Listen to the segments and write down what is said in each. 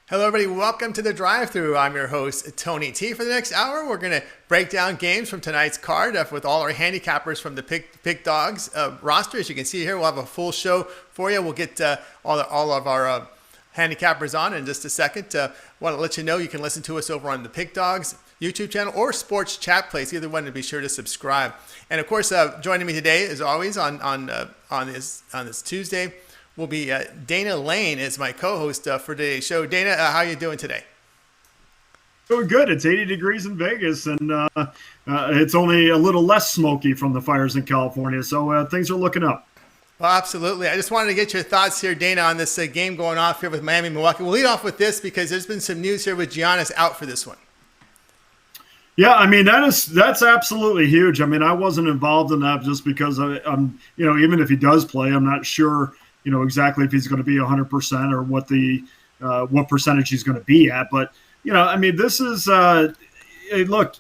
Hello, everybody. Welcome to the drive-thru. I'm your host, Tony T. For the next hour, we're going to break down games from tonight's card with all our handicappers from the Pick Dogs roster. As you can see here, we'll have a full show for you. We'll get all of our handicappers on in just a second. Want to let you know you can listen to us over on the Pick Dogs YouTube channel or Sports Chat Place. Either one, to be sure to subscribe. And of course, joining me today, as always, on this Tuesday, will be Dana Lane as my co-host for today's show. Dana, how are you doing today? Doing good. It's 80 degrees in Vegas, and it's only a little less smoky from the fires in California, so things are looking up. Well, absolutely. I just wanted to get your thoughts here, Dana, on this game going off here with Miami and Milwaukee. We'll lead off with this because there's been some news here with Giannis out for this one. Yeah, I mean, that's absolutely huge. I mean, I wasn't involved in that just because I'm, even if he does play, I'm not sure exactly if he's going to be 100% or what percentage he's going to be at. But, I mean, this is look,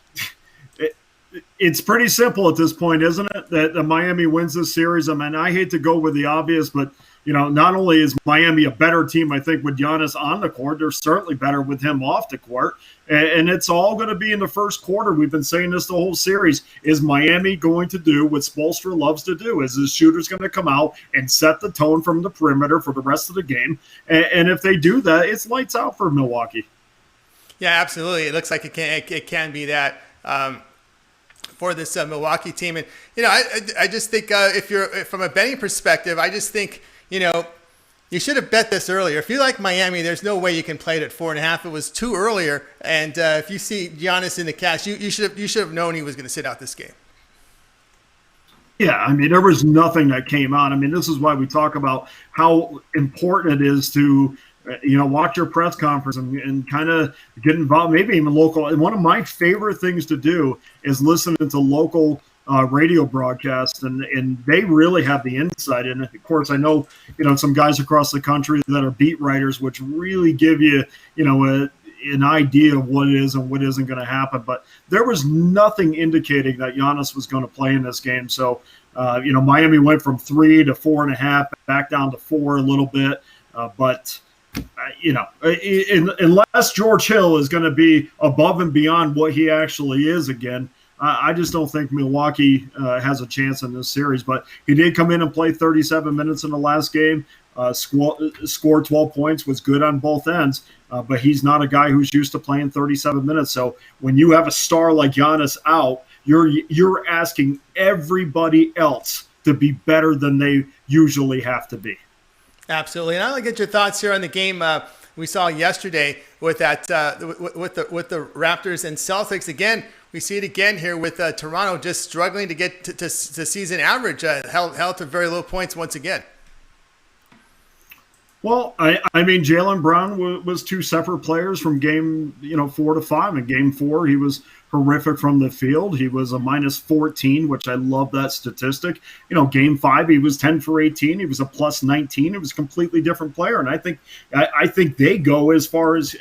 it's pretty simple at this point, isn't it? That Miami wins this series. I mean, I hate to go with the obvious, but, not only is Miami a better team, I think, with Giannis on the court, they're certainly better with him off the court. And it's all going to be in the first quarter. We've been saying this the whole series. Is Miami going to do what Spoelstra loves to do? Is his shooters going to come out and set the tone from the perimeter for the rest of the game? And if they do that, it's lights out for Milwaukee. Yeah, absolutely. It looks like it can be that for this Milwaukee team. And, I just think if you're from a betting perspective, I just think, you should have bet this earlier. If you like Miami, there's no way you can play it at 4.5. It was too earlier. And if you see Giannis in the cash, you should have known he was going to sit out this game. Yeah, I mean, there was nothing that came out. I mean, this is why we talk about how important it is to, watch your press conference and kind of get involved, maybe even local. And one of my favorite things to do is listen to local radio broadcast, and they really have the insight. And of course, I know, some guys across the country that are beat writers, which really give you, an idea of what it is and what isn't going to happen. But there was nothing indicating that Giannis was going to play in this game. So, Miami went from 3 to 4.5, back down to 4 a little bit. But unless George Hill is going to be above and beyond what he actually is again, I just don't think Milwaukee has a chance in this series. But he did come in and play 37 minutes in the last game, scored 12 points, was good on both ends. But he's not a guy who's used to playing 37 minutes. So when you have a star like Giannis out, you're asking everybody else to be better than they usually have to be. Absolutely. And I want to get your thoughts here on the game we saw yesterday with that with the Raptors and Celtics. Again, we see it again here with Toronto just struggling to get to season average, held to very low points once again. Well, I mean, Jaylen Brown was two separate players from game 4 to 5. In game 4, he was horrific from the field. He was a minus 14, which I love that statistic. Game 5, he was 10 for 18. He was a plus 19. It was a completely different player, and I think they go as far as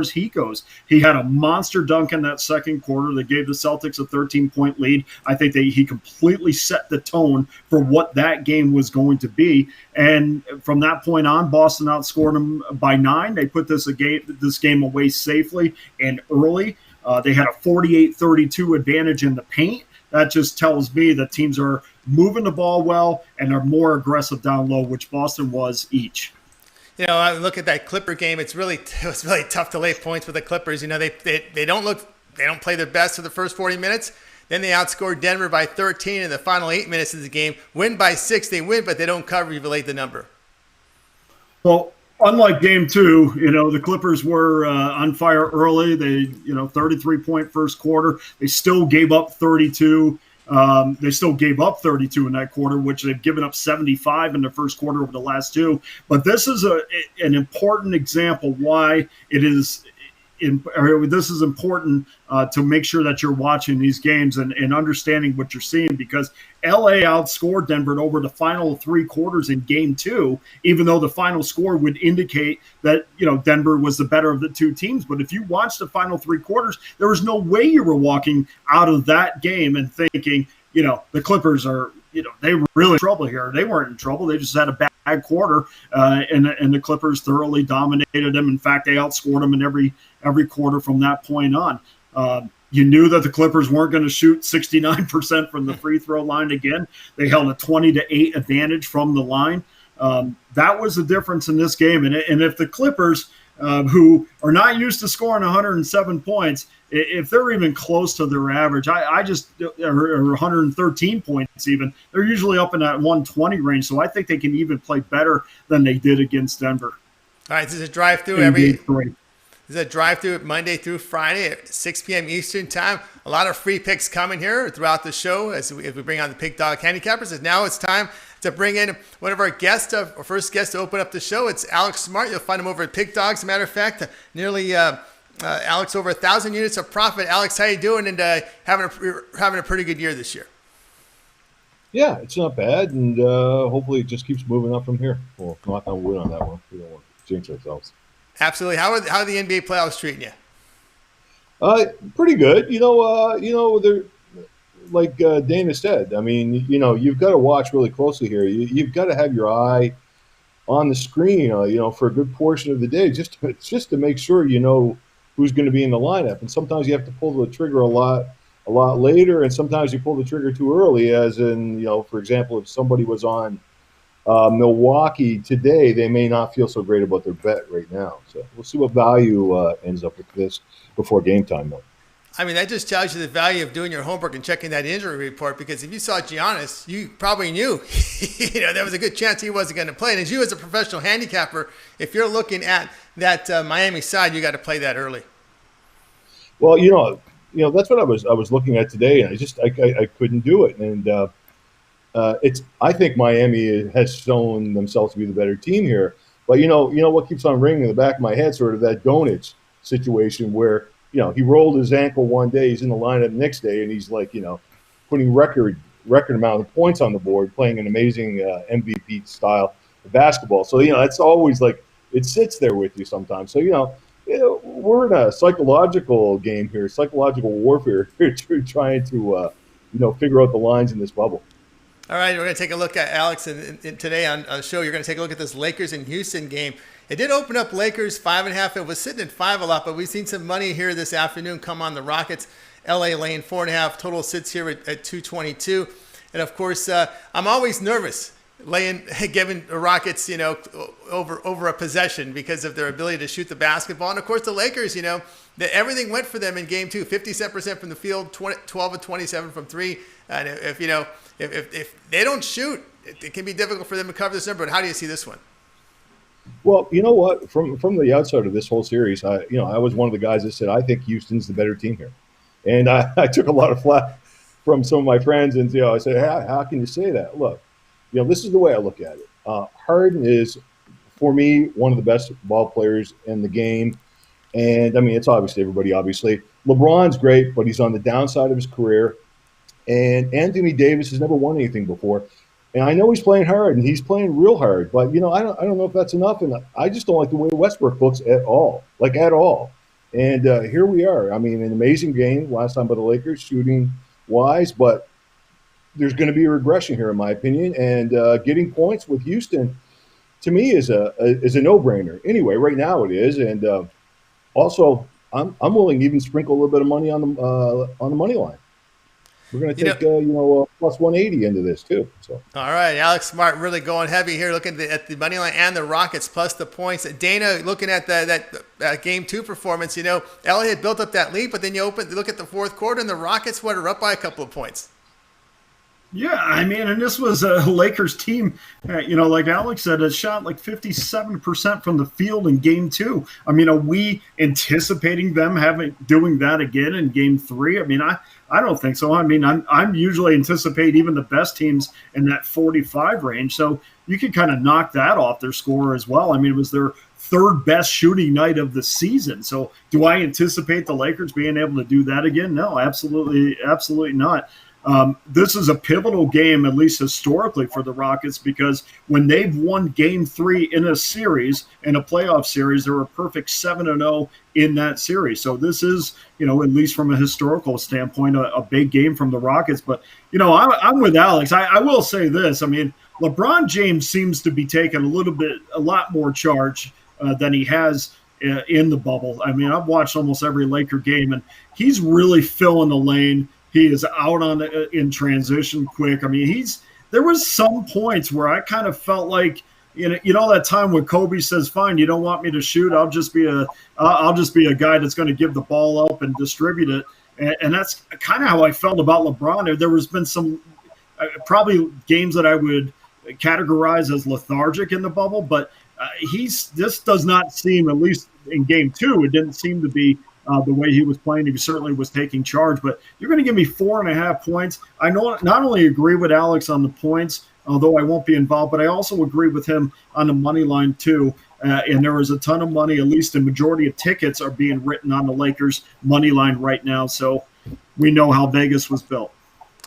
he goes. He had a monster dunk in that second quarter that gave the Celtics a 13-point lead. I think he completely set the tone for what that game was going to be. And from that point on, Boston outscored them by 9. They put this game away safely and early. They had a 48-32 advantage in the paint. That just tells me that teams are moving the ball well and are more aggressive down low, which Boston was each. I look at that Clipper game. It was really tough to lay points with the Clippers. They don't play their best for the first 40 minutes. Then they outscored Denver by 13 in the final 8 minutes of the game. Win by 6. They win, but they don't cover if you lay the number. Well, unlike game 2, the Clippers were on fire early. They, 33-point first quarter. They still gave up 32. They still gave up 32 in that quarter, which they've given up 75 in the first quarter over the last 2. But this is an important example why it is this is important to make sure that you're watching these games and understanding what you're seeing, because LA outscored Denver over the final 3 quarters in game 2, even though the final score would indicate that, Denver was the better of the two teams. But if you watch the final 3 quarters, there was no way you were walking out of that game and thinking, the Clippers are, they were really in trouble here. They weren't in trouble. They just had a bad quarter, and the Clippers thoroughly dominated them. In fact, they outscored them in every quarter from that point on. You knew that the Clippers weren't going to shoot 69% from the free throw line again. They held a 20-8 advantage from the line. That was the difference in this game. And if the Clippers, who are not used to scoring 107 points, if they're even close to their average, or 113 points even, they're usually up in that 120 range. So I think they can even play better than they did against Denver. All right, this is a drive-through This is a drive-through Monday through Friday at 6 p.m. Eastern time. A lot of free picks coming here throughout the show as we bring on the Pick Dog Handicappers. And now it's time to bring in one of our guests, our first guest to open up the show. It's Alex Smart. You'll find him over at Pick Dog. As a matter of fact, nearly Alex, over 1,000 units of profit. Alex, how you doing? And having a pretty good year this year. Yeah, it's not bad, and hopefully it just keeps moving up from here. Well, knock on wood on that one. We don't want to jinx ourselves. Absolutely. How are the NBA playoffs treating you? Pretty good. They're like Dana said. I mean, you've got to watch really closely here. You've got to have your eye on the screen, for a good portion of the day, just to make sure you know who's going to be in the lineup. And sometimes you have to pull the trigger a lot later, and sometimes you pull the trigger too early. As in, for example, if somebody was on Milwaukee today, they may not feel so great about their bet right now. So we'll see what value ends up with this before game time, though. I mean, that just tells you the value of doing your homework and checking that injury report, because if you saw Giannis, you probably knew there was a good chance he wasn't going to play. And as you, as a professional handicapper, if you're looking at that Miami side, you got to play that early. Well, that's what I was looking at today, and I couldn't do it. And I think Miami has shown themselves to be the better team here. But you know what keeps on ringing in the back of my head, sort of that Donich situation where he rolled his ankle one day, he's in the lineup the next day, and he's like putting record amount of points on the board, playing an amazing MVP style of basketball. So it's always like it sits there with you sometimes. So we're in a psychological game here, psychological warfare here, trying to figure out the lines in this bubble. All right, we're going to take a look at Alex, and today on the show, you're going to take a look at this Lakers and Houston game. It did open up Lakers 5.5. It was sitting at 5 a lot, but we've seen some money here this afternoon come on the Rockets. LA laying 4.5. Total sits here at 222. And of course, I'm always nervous giving the Rockets, over a possession because of their ability to shoot the basketball. And of course, the Lakers, everything went for them in game 2. 57% from the field, 12 of 27 from 3. And if they don't shoot, it can be difficult for them to cover this number. But how do you see this one? Well, you know what? From the outset of this whole series, I was one of the guys that said I think Houston's the better team here, and I took a lot of flack from some of my friends, and I said, how can you say that? Look, this is the way I look at it. Harden is, for me, one of the best ball players in the game, and I mean it's obvious to everybody. Obviously, LeBron's great, but he's on the downside of his career, and Anthony Davis has never won anything before. And I know he's playing hard, and he's playing real hard. But, I don't know if that's enough. And I just don't like the way Westbrook looks at all. And here we are. I mean, an amazing game last time by the Lakers, shooting-wise. But there's going to be a regression here, in my opinion. And getting points with Houston, to me, is a no-brainer. Anyway, right now it is. And also, I'm willing to even sprinkle a little bit of money on the money line. We're going to take, plus 180 into this, too. So. All right, Alex Smart really going heavy here, looking at the money line and the Rockets plus the points. Dana, looking at that Game 2 performance, LA had built up that lead, but then you look at the fourth quarter, and the Rockets were up by a couple of points. Yeah, I mean, and this was a Lakers team, like Alex said, it shot like 57% from the field in Game 2. I mean, are we anticipating them doing that again in Game 3? I mean, I don't think so. I mean, I'm usually anticipate even the best teams in that 45 range. So you could kind of knock that off their score as well. I mean, it was their third best shooting night of the season. So do I anticipate the Lakers being able to do that again? No, absolutely not. This is a pivotal game, at least historically, for the Rockets, because when they've won Game 3 in a series, in a playoff series, they're a perfect 7-0 in that series. So this is, at least from a historical standpoint, a big game from the Rockets. But, I'm with Alex. I will say this. I mean, LeBron James seems to be taking a lot more charge than he has in the bubble. I mean, I've watched almost every Laker game, and he's really filling the lane. He is out in transition quick. I mean, there was some points where I kind of felt like, that time when Kobe says, "Fine, you don't want me to shoot. I'll just be a guy that's going to give the ball up and distribute it." And that's kind of how I felt about LeBron. There has been some probably games that I would categorize as lethargic in the bubble, but this does not seem, at least in Game 2, it didn't seem to be the way he was playing. He certainly was taking charge. But you're going to give me 4.5 points. I not only agree with Alex on the points, although I won't be involved, but I also agree with him on the money line too. And there is a ton of money, at least the majority of tickets are being written on the Lakers money line right now. So we know how Vegas was built.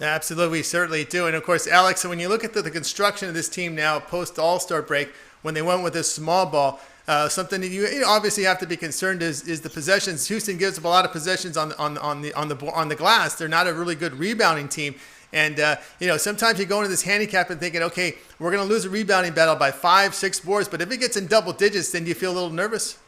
Absolutely, we certainly do. And of course, Alex, when you look at the construction of this team now post All-Star break, when they went with this small ball, something that you obviously have to be concerned is the possessions. Houston gives up a lot of possessions on the glass. They're not a really good rebounding team. And, sometimes you go into this handicap and thinking, okay, we're going to lose a rebounding battle by 5-6 boards. But if it gets in double digits, then do you feel a little nervous?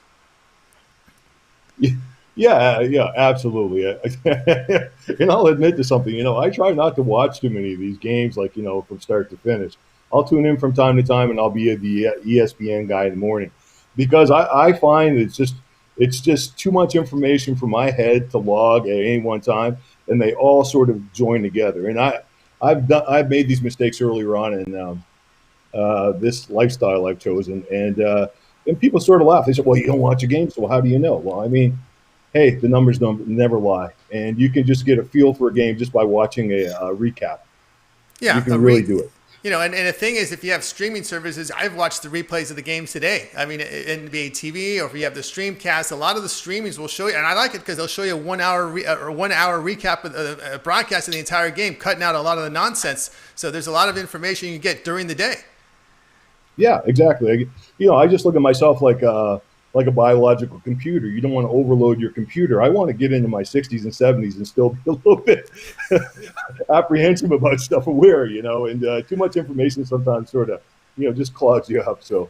Yeah, absolutely. And I'll admit to something, I try not to watch too many of these games, like, from start to finish. I'll tune in from time to time, and I'll be the ESPN guy in the morning, because I find it's just too much information for my head to log at any one time, and they all sort of join together. And I've made these mistakes earlier on in this lifestyle I've chosen, and people sort of laugh. They say, "Well, you don't watch a game, so how do you know?" Well, I mean, hey, the numbers don't never lie, and you can just get a feel for a game just by watching a recap. Yeah, you can really do it. And the thing is, if you have streaming services, I've watched the replays of the games today. I mean, NBA TV, or if you have the Streamcast, a lot of the streamings will show you, and I like it because they'll show you a 1 hour recap of the broadcast of the entire game, cutting out a lot of the nonsense. So there's a lot of information you get during the day. Yeah, exactly. I just look at myself like a biological computer. You don't want to overload your computer. I want to get into my 60s and 70s and still be a little bit apprehensive about stuff, aware, and too much information sometimes sort of, just clogs you up. So,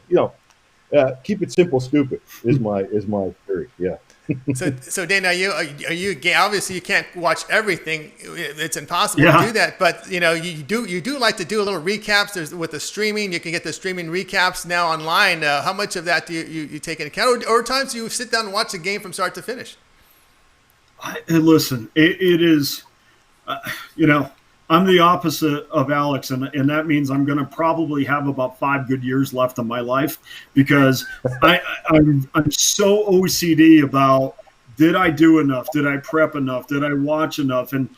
keep it simple, stupid is my theory. Yeah. So Dana, are you obviously you can't watch everything. It's impossible to do that. But you do like to do a little recaps. With the streaming, you can get the streaming recaps now online. How much of that do you take into account, or times you sit down and watch the game from start to finish? Listen, it is, I'm the opposite of Alex, and that means I'm going to probably have about 5 good years left of my life, because I'm so OCD about, did I do enough? Did I prep enough? Did I watch enough? And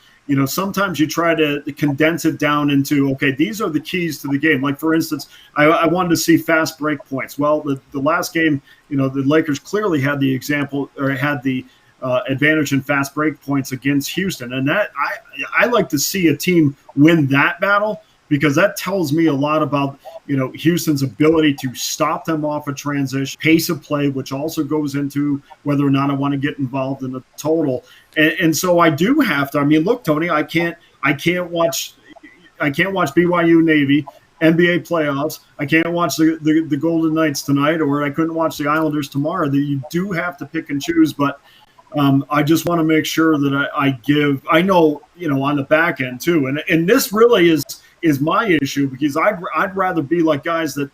sometimes you try to condense it down into, okay, these are the keys to the game. Like, for instance, I wanted to see fast break points. Well, the last game, the Lakers clearly had the example, or had the advantage in fast break points against Houston. And that I like to see a team win that battle, because that tells me a lot about, Houston's ability to stop them off a transition, pace of play, which also goes into whether or not I want to get involved in the total. And so I do have to, look, Tony, I can't watch BYU Navy, NBA playoffs. I can't watch the Golden Knights tonight, or I couldn't watch the Islanders tomorrow. That you do have to pick and choose, but I just want to make sure that I know, on the back end too. And this really is my issue, because I'd rather be like guys that,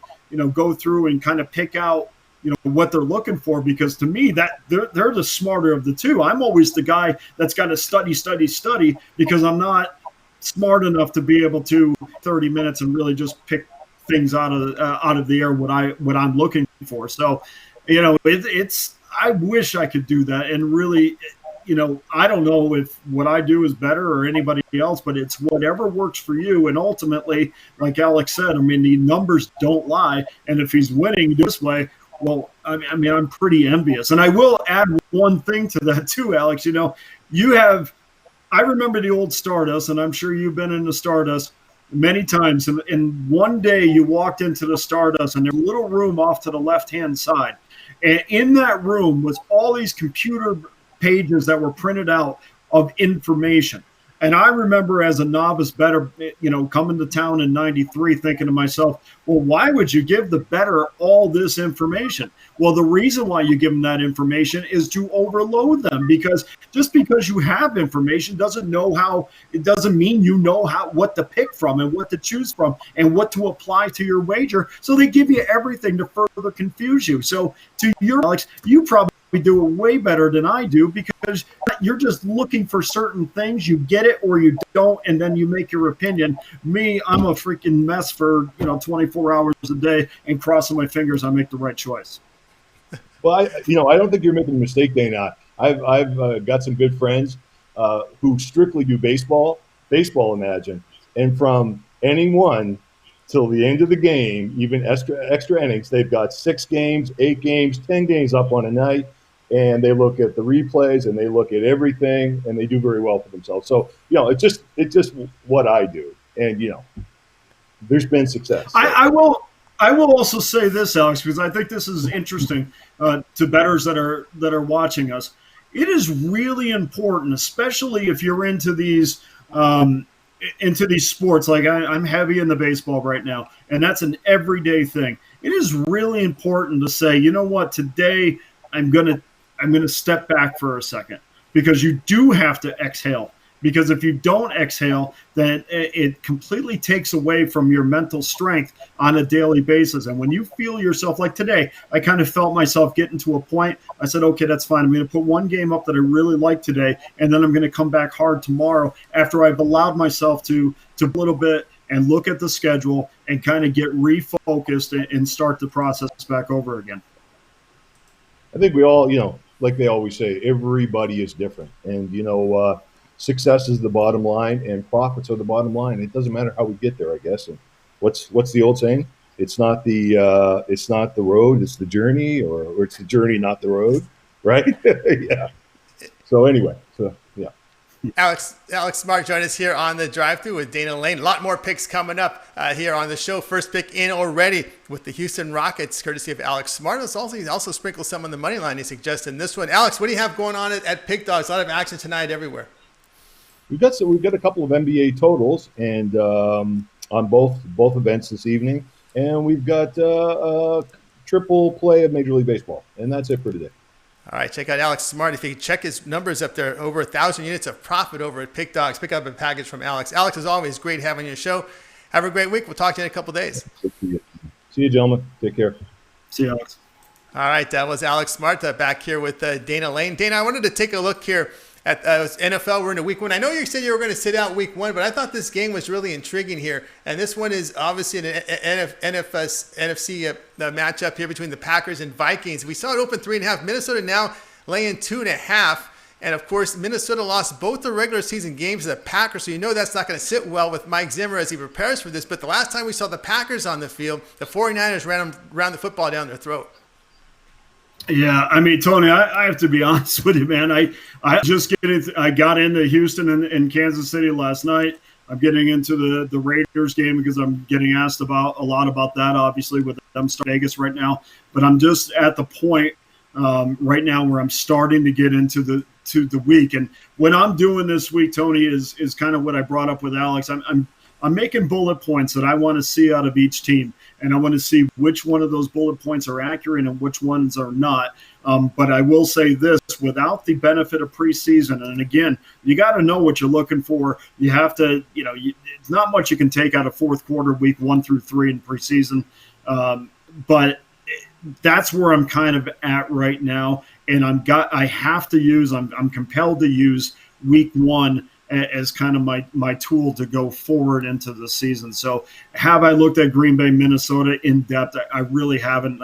go through and kind of pick out, what they're looking for, because to me that they're the smarter of the two. I'm always the guy that's got to study, because I'm not smart enough to be able to 30 minutes and really just pick things out of the air, what I'm looking for. So, it's, I wish I could do that, and really, I don't know if what I do is better or anybody else, but it's whatever works for you. And ultimately, like Alex said, the numbers don't lie. And if he's winning this way, well, I'm pretty envious. And I will add one thing to that too, Alex. You have I remember the old Stardust, and I'm sure you've been in the Stardust many times. And one day you walked into the Stardust, and there was a little room off to the left-hand side. And in that room was all these computer pages that were printed out of information. And I remember as a novice bettor, coming to town in 93 thinking to myself, well, why would you give the bettor all this information? Well, the reason why you give them that information is to overload them, because just because you have information doesn't mean you know what to pick from and what to choose from and what to apply to your wager. So they give you everything to further confuse you. So to your Alex, you probably do it way better than I do, because you're just looking for certain things. You get it or you don't, and then you make your opinion. Me, I'm a freaking mess for 24 hours a day, and crossing my fingers I make the right choice. Well, I don't think you're making a mistake, Dana. I've got some good friends who strictly do baseball, imagine, and from inning 1 till the end of the game, even extra innings, they've got 6 games, 8 games, 10 games up on a night. And they look at the replays and they look at everything, and they do very well for themselves. So, it's just what I do. And, there's been success. I will also say this, Alex, because I think this is interesting to bettors that are watching us. It is really important, especially if you're into these sports. Like I'm heavy in the baseball right now, and that's an everyday thing. It is really important to say, you know what, today I'm going to step back for a second, because you do have to exhale. Because if you don't exhale, then it completely takes away from your mental strength on a daily basis. And when you feel yourself, like today, I kind of felt myself getting to a point. I said, okay, that's fine. I'm going to put one game up that I really like today, and then I'm going to come back hard tomorrow after I've allowed myself to a little bit and look at the schedule and kind of get refocused and start the process back over again. I think we all, like they always say, everybody is different. And, success is the bottom line and profits are the bottom line. It doesn't matter how we get there, I guess. And what's the old saying? It's not the road, it's the journey, or it's the journey, not the road, right? Yeah. So anyway, yeah. Alex Smart joined us here on the drive-thru with Dana Lane. A lot more picks coming up here on the show. First pick in already with the Houston Rockets, courtesy of Alex Smart. He also sprinkled some on the money line he suggested in this one. Alex, what do you have going on at Pick Dogs? A lot of action tonight everywhere. We've got a couple of NBA totals and on both events this evening, and we've got a triple play of Major League Baseball, and that's it for today. All right, check out Alex Smart. If you can check his numbers up there, over 1,000 units of profit over at Pick Dogs. Pick up a package from Alex. Alex, as always, great having you on your show. Have a great week. We'll talk to you in a couple days. See you, gentlemen. Take care. See you, Alex. All right, that was Alex Smart back here with Dana Lane. Dana, I wanted to take a look here at NFL. We're into week 1. I know you said you were going to sit out week 1, but I thought this game was really intriguing here. And this one is obviously an NFC matchup here between the Packers and Vikings. We saw it open 3.5. Minnesota now laying 2.5. And, of course, Minnesota lost both the regular season games to the Packers, so you know that's not going to sit well with Mike Zimmer as he prepares for this. But the last time we saw the Packers on the field, the 49ers ran the football down their throat. Yeah, I mean, Tony, I have to be honest with you, man. I got into Houston and Kansas City last night. I'm getting into the Raiders game because I'm getting asked a lot about that, obviously, with them starting Vegas right now. But I'm just at the point right now where I'm starting to get into the week. And what I'm doing this week, Tony, is kind of what I brought up with Alex. I'm making bullet points that I want to see out of each team. And I want to see which one of those bullet points are accurate and which ones are not. But I will say this, without the benefit of preseason, and again, you got to know what you're looking for. You have to, it's not much you can take out of fourth quarter, week 1 through 3 in preseason. But that's where I'm kind of at right now. And I'm compelled to use week 1 as kind of my tool to go forward into the season. So have I looked at Green Bay, Minnesota in depth? I really haven't.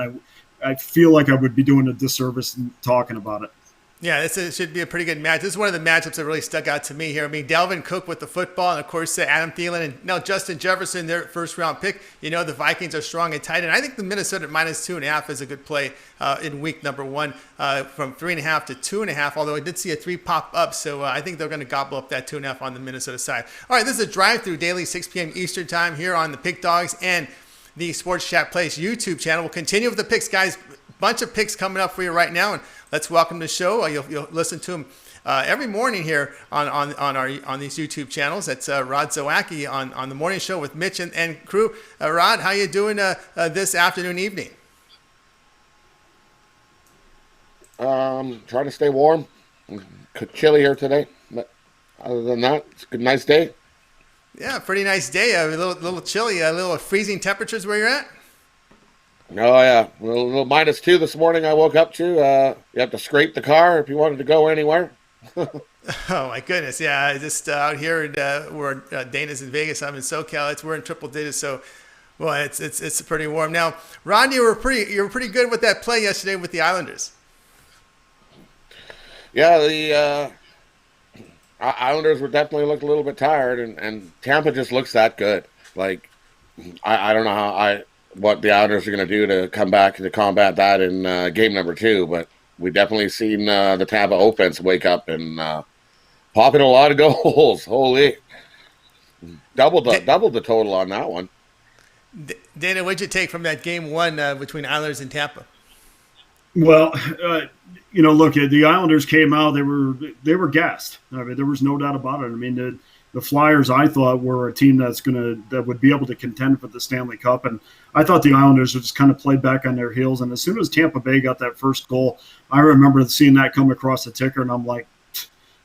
I feel like I would be doing a disservice in talking about it. Yeah, should be a pretty good match. This is one of the matchups that really stuck out to me here. I mean, Dalvin Cook with the football, and of course Adam Thielen, and now Justin Jefferson, their first round pick. You know, the Vikings are strong and tight, and I think the Minnesota -2.5 is a good play in week number 1 from 3.5 to 2.5. Although I did see a 3 pop up, so I think they're going to gobble up that 2.5 on the Minnesota side. All right, this is a drive-through daily 6 p.m. Eastern time here on the Pick Dogs and the Sports Chat Place YouTube channel. We'll continue with the picks, guys. Bunch of picks coming up for you right now, and let's welcome the show. You'll listen to him every morning here on these YouTube channels. That's Rod Zawacki on the morning show with Mitch and crew. Rod, how you doing this afternoon, evening? Trying to stay warm. Chilly here today, but other than that, it's a good, nice day. Yeah, pretty nice day. A little chilly, a little freezing temperatures where you're at. Oh yeah, a little -2 this morning. I woke up to. You have to scrape the car if you wanted to go anywhere. Oh my goodness, yeah. Just out here where Dana's in Vegas, I'm in SoCal. We're in triple digits, so well, it's pretty warm now. Ron, you were pretty good with that play yesterday with the Islanders. Yeah, the Islanders were definitely looked a little bit tired, and Tampa just looks that good. Like I don't know what the Islanders are going to do to come back to combat that in game number 2, but we definitely seen the Tampa offense wake up and popping a lot of goals. Holy, doubled the total on that one. Dana, what'd you take from that game 1 between Islanders and Tampa? Well, look, the Islanders came out. They were gassed. I mean, there was no doubt about it. I mean, the Flyers, I thought, were a team that would be able to contend for the Stanley Cup, and I thought the Islanders would just kind of play back on their heels. And as soon as Tampa Bay got that first goal, I remember seeing that come across the ticker, and I'm like,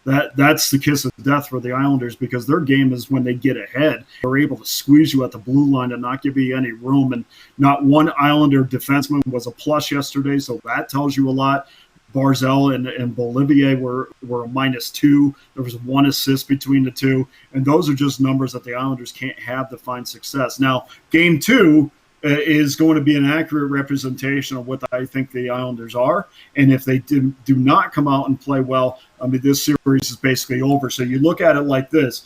that's the kiss of death for the Islanders, because their game is when they get ahead. They're able to squeeze you at the blue line and not give you any room. And not one Islander defenseman was a plus yesterday, so that tells you a lot. Barzell and Bolivier were a -2. There was 1 assist between the two, and those are just numbers that the Islanders can't have to find success. Now, game 2 is going to be an accurate representation of what I think the Islanders are, and if they do not come out and play well, I mean, this series is basically over. So you look at it like this.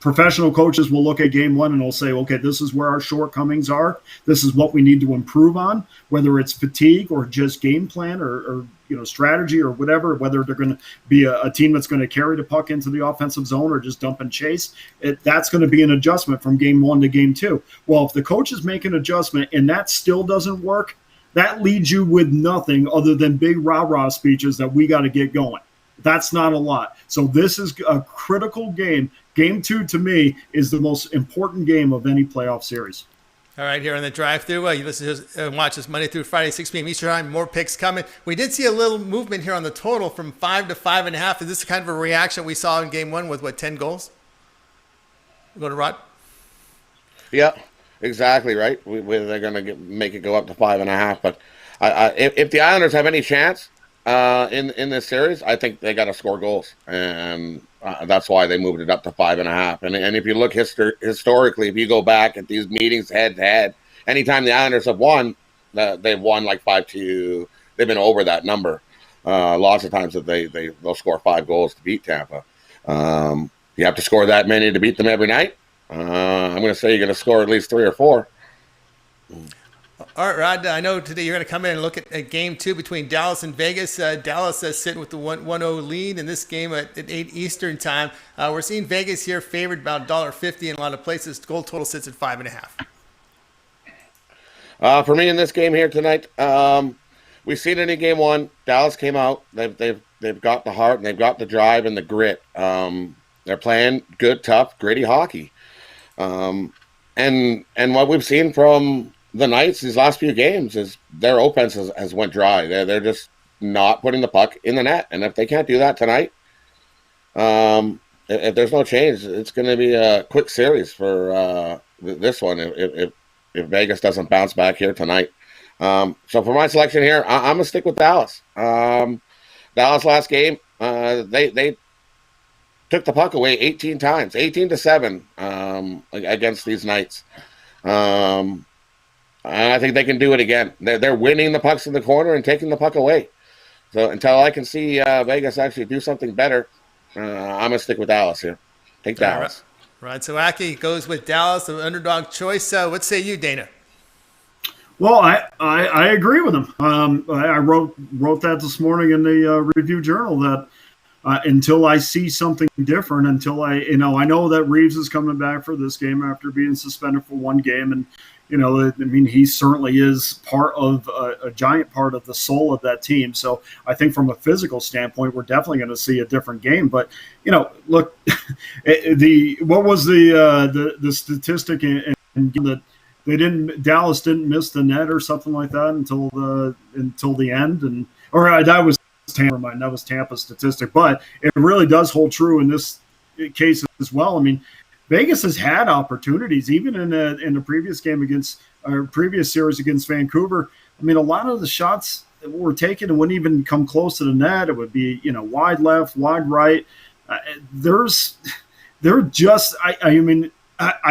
Professional coaches will look at game 1 and they'll say, okay, this is where our shortcomings are. This is what we need to improve on, whether it's fatigue or just game plan or strategy or whatever, whether they're going to be a team that's going to carry the puck into the offensive zone or just dump and chase. That's going to be an adjustment from game 1 to game 2. Well, if the coaches make an adjustment and that still doesn't work, that leaves you with nothing other than big rah-rah speeches that we got to get going. That's not a lot. So this is a critical game. Game 2, to me, is the most important game of any playoff series. All right, here on the drive-through, you listen to us and watch us Monday through Friday, 6 p.m. Eastern time. More picks coming. We did see a little movement here on the total from 5 to 5.5. Is this kind of a reaction we saw in game 1 with 10 goals? Go to Rod. Yeah, exactly right. They're going to make it go up to 5.5. But if the Islanders have any chance in this series, I think they got to score goals, and that's why they moved it up to 5.5. And if you look historically, if you go back at these meetings head to head, anytime the Islanders have won, they've won like 5-2. They've been over that number. Lots of times that they'll score 5 goals to beat Tampa. You have to score that many to beat them every night. I'm going to say you're going to score at least 3 or 4. All right, Rod, I know today you're going to come in and look at game 2 between Dallas and Vegas. Dallas sitting with the 1-0 lead in this game at 8 Eastern time. We're seeing Vegas here favored about $1.50 in a lot of places. Goal total sits at 5.5. For me in this game here tonight, we've seen it in game 1. Dallas came out. They've got the heart and they've got the drive and the grit. They're playing good, tough, gritty hockey. And what we've seen from the Knights these last few games is their offense has went dry. They're just not putting the puck in the net, and if they can't do that tonight, if there's no change, it's going to be a quick series for this one. If Vegas doesn't bounce back here tonight, so for my selection here, I'm gonna stick with Dallas. Dallas last game, they took the puck away 18 times, 18-7 against these Knights. And I think they can do it again. They're winning the pucks in the corner and taking the puck away. So until I can see Vegas actually do something better, I'm going to stick with Dallas here. Take Dallas. Rod Zawacki goes with Dallas, the underdog choice. What say you, Dana? Well, I agree with him. I wrote that this morning in the Review Journal that until I see something different, until I know that Reeves is coming back for this game after being suspended for one game, and he certainly is part of a giant part of the soul of that team. So I think from a physical standpoint, we're definitely going to see a different game. But look, what was the statistic in that Dallas didn't miss the net or something like that until the end, that was Tampa's statistic, but it really does hold true in this case as well. I mean, Vegas has had opportunities, even in the previous game previous series against Vancouver. I mean, a lot of the shots that were taken and wouldn't even come close to the net. It would be, wide left, wide right. I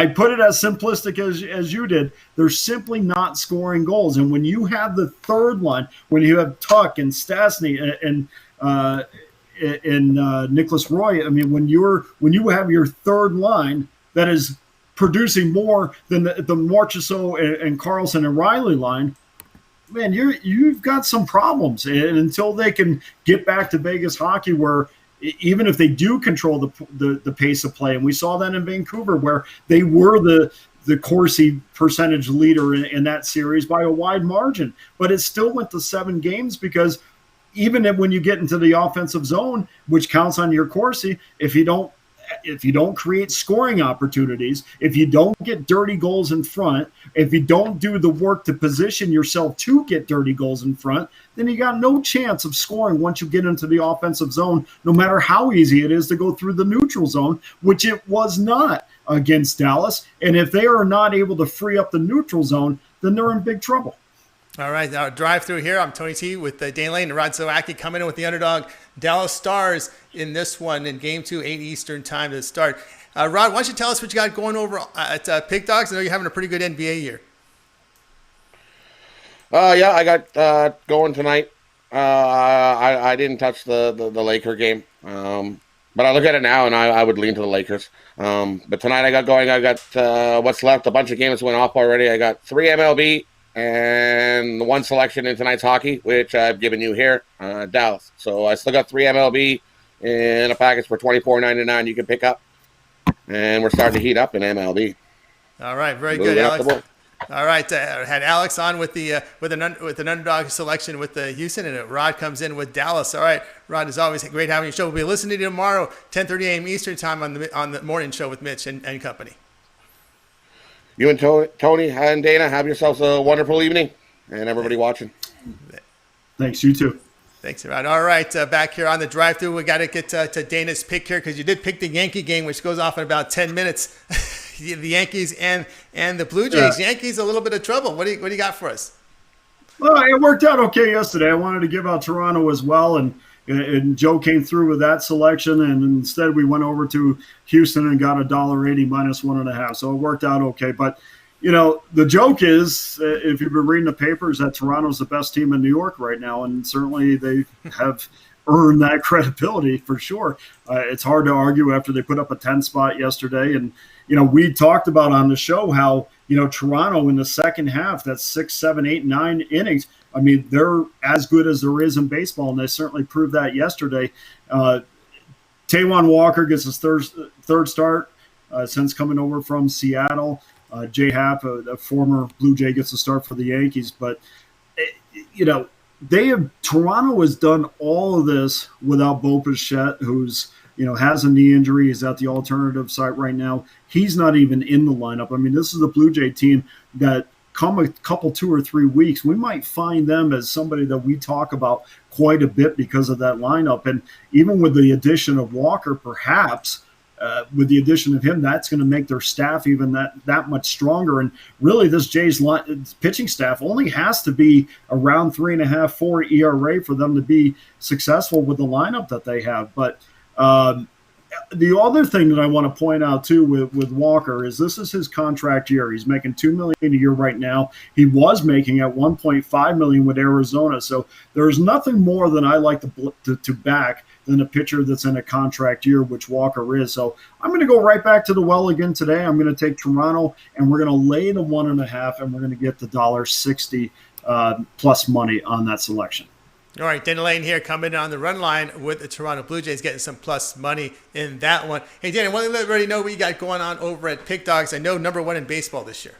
put it as simplistic as you did. They're simply not scoring goals. And when you have the third line, when you have Tuck and Stastny and Nicholas Roy, I mean, when you have your third line that is producing more than the Marchessault and Carlson and Riley line, man, you've got some problems. And until they can get back to Vegas hockey, where even if they do control the pace of play, and we saw that in Vancouver where they were the Corsi percentage leader in that series by a wide margin, but it still went to 7 games because even when you get into the offensive zone, which counts on your Corsi, if you don't create scoring opportunities, if you don't get dirty goals in front, if you don't do the work to position yourself to get dirty goals in front, then you got no chance of scoring once you get into the offensive zone, no matter how easy it is to go through the neutral zone, which it was not against Dallas. And if they are not able to free up the neutral zone, then they're in big trouble. All right, now drive through here. I'm Tony T with Dane Lane and Rod Zawacki coming in with the underdog Dallas Stars in this one in Game 2, 8 Eastern time to start. Rod, why don't you tell us what you got going over at Pig Dogs? I know you're having a pretty good NBA year. Yeah, I got going tonight. I didn't touch the Laker game, but I look at it now and I would lean to the Lakers. But tonight I got going. I got what's left. A bunch of games went off already. I got 3 MLB. And 1 selection in tonight's hockey, which I've given you here, Dallas. So I still got 3 MLB in a package for $24.99 you can pick up. And we're starting to heat up in MLB. All right, very good, Alex. All right, had Alex on with an underdog selection with the Houston, and Rod comes in with Dallas. All right, Rod, as always, great having you show. We'll be listening to you tomorrow, 10:30 a.m. Eastern time on the morning show with Mitch and company. You and Tony and Dana, have yourselves a wonderful evening, and everybody watching. Thanks, you too. Thanks, Rod. All right, back here on the drive-thru, we got to get to Dana's pick here because you did pick the Yankee game, which goes off in about 10 minutes. The Yankees and the Blue Jays. Yeah. Yankees a little bit of trouble. What do you got for us? Well, it worked out okay yesterday. I wanted to give out Toronto as well, and Joe came through with that selection, and instead we went over to Houston and got $1.80 minus 1.5. So it worked out okay. But, the joke is, if you've been reading the papers, that Toronto's the best team in New York right now, and certainly they have earned that credibility for sure. It's hard to argue after they put up a 10 spot yesterday. And, we talked about on the show how, Toronto in the second half, that's 6, 7, 8, 9 innings, I mean, they're as good as there is in baseball, and they certainly proved that yesterday. Taijuan Walker gets his third start since coming over from Seattle. Jay Happ, a former Blue Jay, gets a start for the Yankees. But, Toronto has done all of this without Bo Bichette, who's, has a knee injury. He's at the alternative site right now. He's not even in the lineup. I mean, this is the Blue Jay team that come a couple, 2 or 3 weeks, we might find them as somebody that we talk about quite a bit because of that lineup. And even with the addition of Walker, perhaps with the addition of him, that's going to make their staff even that much stronger. And really, this Jays pitching staff only has to be around 3.5, 4 ERA for them to be successful with the lineup that they have. But the other thing that I want to point out too with Walker is this is his contract year. He's making $2 million a year right now. He was making at $1.5 million with Arizona. So there's nothing more than I like to back than a pitcher that's in a contract year, which Walker is. So I'm going to go right back to the well again today. I'm going to take Toronto, and we're going to lay the 1.5, and we're going to get the $1.60 plus money on that selection. All right, Dana Lane here coming on the run line with the Toronto Blue Jays, getting some plus money in that one. Hey, Dana, I want to let everybody know what you got going on over at Pick Dogs. I know #1 in baseball this year.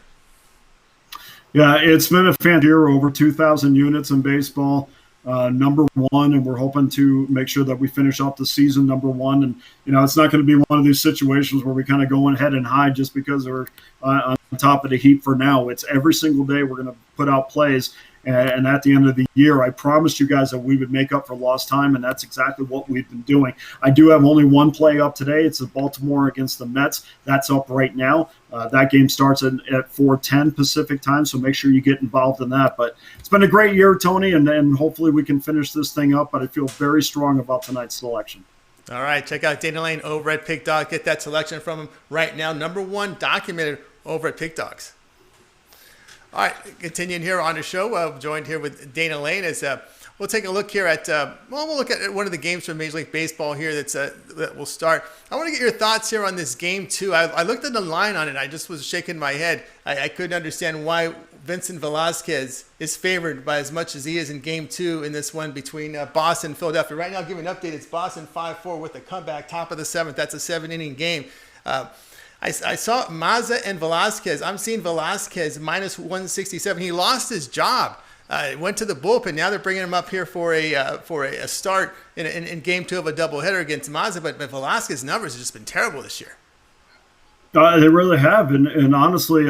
Yeah, it's been a fan year, over 2,000 units in baseball. #1, and we're hoping to make sure that we finish off the season #1. And, it's not going to be one of these situations where we kind of go ahead and hide just because we're on top of the heap for now. It's every single day we're going to put out plays. And at the end of the year, I promised you guys that we would make up for lost time, and that's exactly what we've been doing. I do have only one play up today. It's the Baltimore against the Mets. That's up right now. That game starts at 4:10 Pacific time, so make sure you get involved in that. But it's been a great year, Tony, and hopefully we can finish this thing up. But I feel very strong about tonight's selection. All right, check out Dana Lane over at Pick Dog. Get that selection from him right now. #1 documented over at Pick Dogs. All right, continuing here on the show, joined here with Dana Lane as we'll take a look here at we'll look at one of the games from Major League Baseball here that will start. I want to get your thoughts here on this game too. I looked at the line on it. I just was shaking my head. I couldn't understand why Vincent Velasquez is favored by as much as he is in Game 2 in this one between Boston and Philadelphia. Right now, I'll give you an update. It's Boston 5-4 with a comeback, top of the 7th. That's a 7-inning game. I saw Mazza and Velasquez. I'm seeing Velasquez minus 167. He lost his job. Went to the bullpen. Now they're bringing him up here for a start in Game 2 of a doubleheader against Mazza. But Velasquez's numbers have just been terrible this year. They really have, and honestly,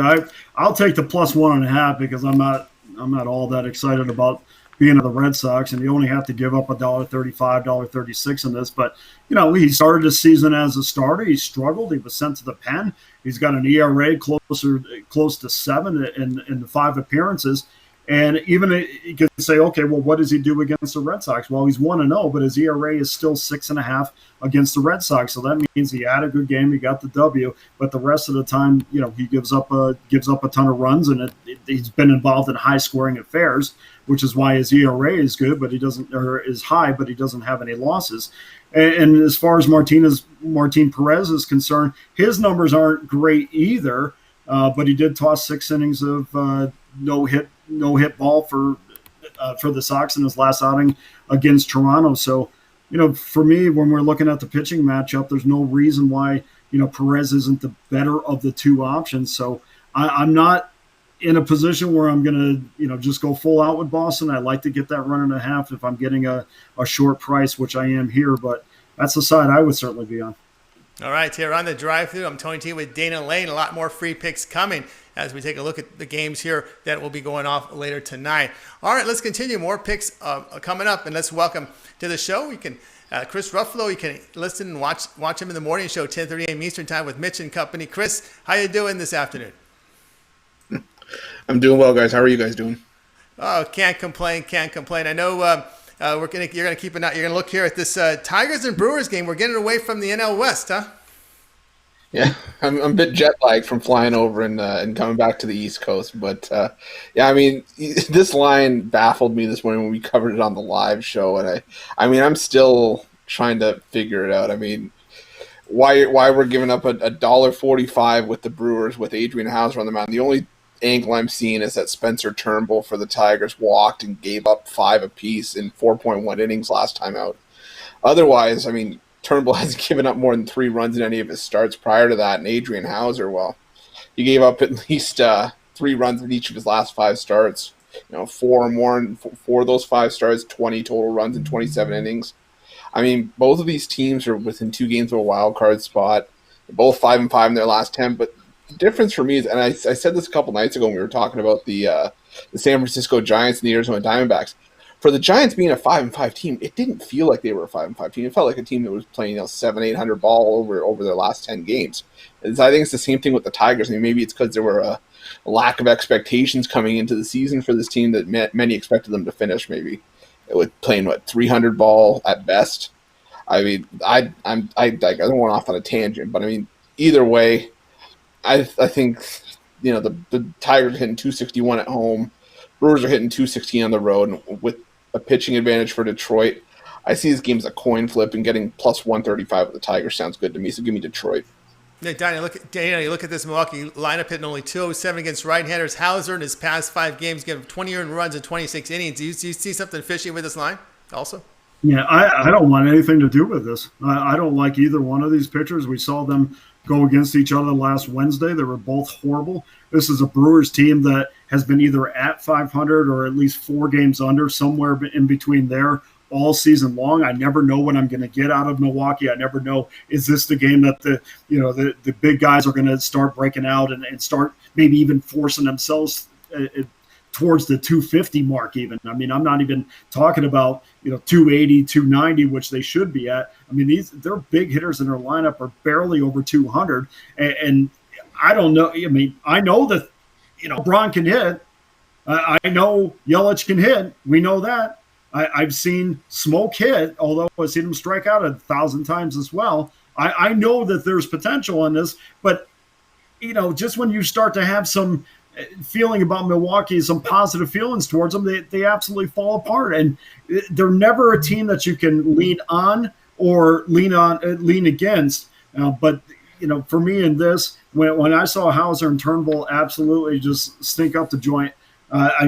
I'll take the plus 1.5 because I'm not all that excited about being of the Red Sox, and you only have to give up $1.35, $1.36 in this. But, he started the season as a starter. He struggled. He was sent to the pen. He's got an ERA close to 7 in the 5 appearances. And even you could say, okay, well, what does he do against the Red Sox? Well, he's 1-0, but his ERA is still 6.5 against the Red Sox. So that means he had a good game. He got the W, but the rest of the time, he gives up a ton of runs, and he's been involved in high-scoring affairs, which is why his ERA is good, but is high, but he doesn't have any losses. And as far as Martin Perez is concerned, his numbers aren't great either, but he did toss 6 innings of no hit ball for the Sox in his last outing against Toronto. So, for me, when we're looking at the pitching matchup, there's no reason why, Perez isn't the better of the 2 options. So I'm not in a position where I'm going to, just go full out with Boston. I like to get that 1.5 if I'm getting a short price, which I am here, but that's the side I would certainly be on. All right, here on the drive-through, I'm Tony T with Dana Lane. A lot more free picks coming as we take a look at the games here that will be going off later tonight. All right, let's continue. More picks coming up, and let's welcome to the show. We can Chris Ruffalo. You can listen and watch him in the morning show, 10:30 a.m. Eastern Time with Mitch and Company. Chris, how you doing this afternoon? I'm doing well, guys. How are you guys doing? Oh, can't complain. I know you're gonna keep an eye. You're gonna look here at this Tigers and Brewers game. We're getting away from the NL West, huh? Yeah, I'm a bit jet lagged from flying over and coming back to the East Coast, but yeah, I mean, this line baffled me this morning when we covered it on the live show, and I'm still trying to figure it out. I mean, why we're giving up a $1.45 with the Brewers with Adrian Hauser on the mound? The only angle I'm seeing is that Spencer Turnbull for the Tigers walked and gave up 5 apiece in 4.1 innings last time out. Otherwise, I mean, Turnbull hasn't given up more than 3 runs in any of his starts prior to that, and Adrian Hauser, well, he gave up at least 3 runs in each of his last 5 starts. 4 or more in 4 of those 5 starts, 20 total runs in 27 innings. I mean, both of these teams are within 2 games of a wild card spot. They're both 5-5 in their last 10, but the difference for me is, and I said this a couple nights ago when we were talking about the San Francisco Giants and the Arizona Diamondbacks. For the Giants being a 5-5 team, it didn't feel like they were a 5-5 team. It felt like a team that was playing 700-800 ball over their last 10 games. And I think it's the same thing with the Tigers. I mean, maybe it's because there were a lack of expectations coming into the season for this team that many expected them to finish maybe with playing 300 ball at best. I mean, I don't want off on a tangent, but I mean, either way, I think the Tigers are hitting 261 at home, Brewers are hitting 216 on the road, and with a pitching advantage for Detroit, I see this game as a coin flip, and getting plus 135 with the Tigers sounds good to me. So give me Detroit. Yeah, Dana, you look at this Milwaukee lineup hitting only 207 against right-handers. Hauser in his past 5 games gave 20 earned runs in 26 innings. Do you see something fishy with this line also? Yeah, I don't want anything to do with this. I don't like either one of these pitchers. We saw them go against each other last Wednesday. They were both horrible. This is a Brewers team that has been either at 500 or at least 4 games under, somewhere in between there, all season long. I never know what I'm going to get out of Milwaukee. I never know, is this the game that the big guys are going to start breaking out and start maybe even forcing themselves towards the 250 mark even. I mean, I'm not even talking about 280, 290, which they should be at. I mean, their big hitters in their lineup are barely over 200, and I don't know. I mean, I know that Braun can hit. I know Yelich can hit. We know that. I've seen Smoke hit, although I've seen him strike out 1,000 times as well. I know that there's potential in this, but just when you start to have some feeling about Milwaukee, some positive feelings towards them, they absolutely fall apart. And they're never a team that you can lean on or lean against. But for me in this, when I saw Hauser and Turnbull absolutely just stink up the joint,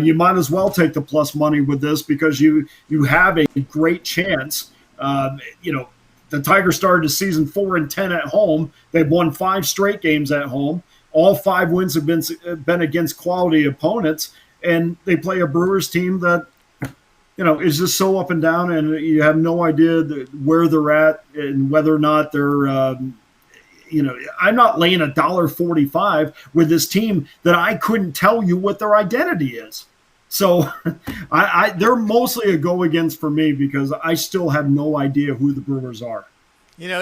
you might as well take the plus money with this because you have a great chance. The Tigers started the season 4-10 at home. They've won 5 straight games at home. All 5 wins have been against quality opponents, and they play a Brewers team that is just so up and down, and you have no idea where they're at and whether or not they're. I'm not laying $1.45 with this team that I couldn't tell you what their identity is. So they're mostly a go against for me because I still have no idea who the Brewers are.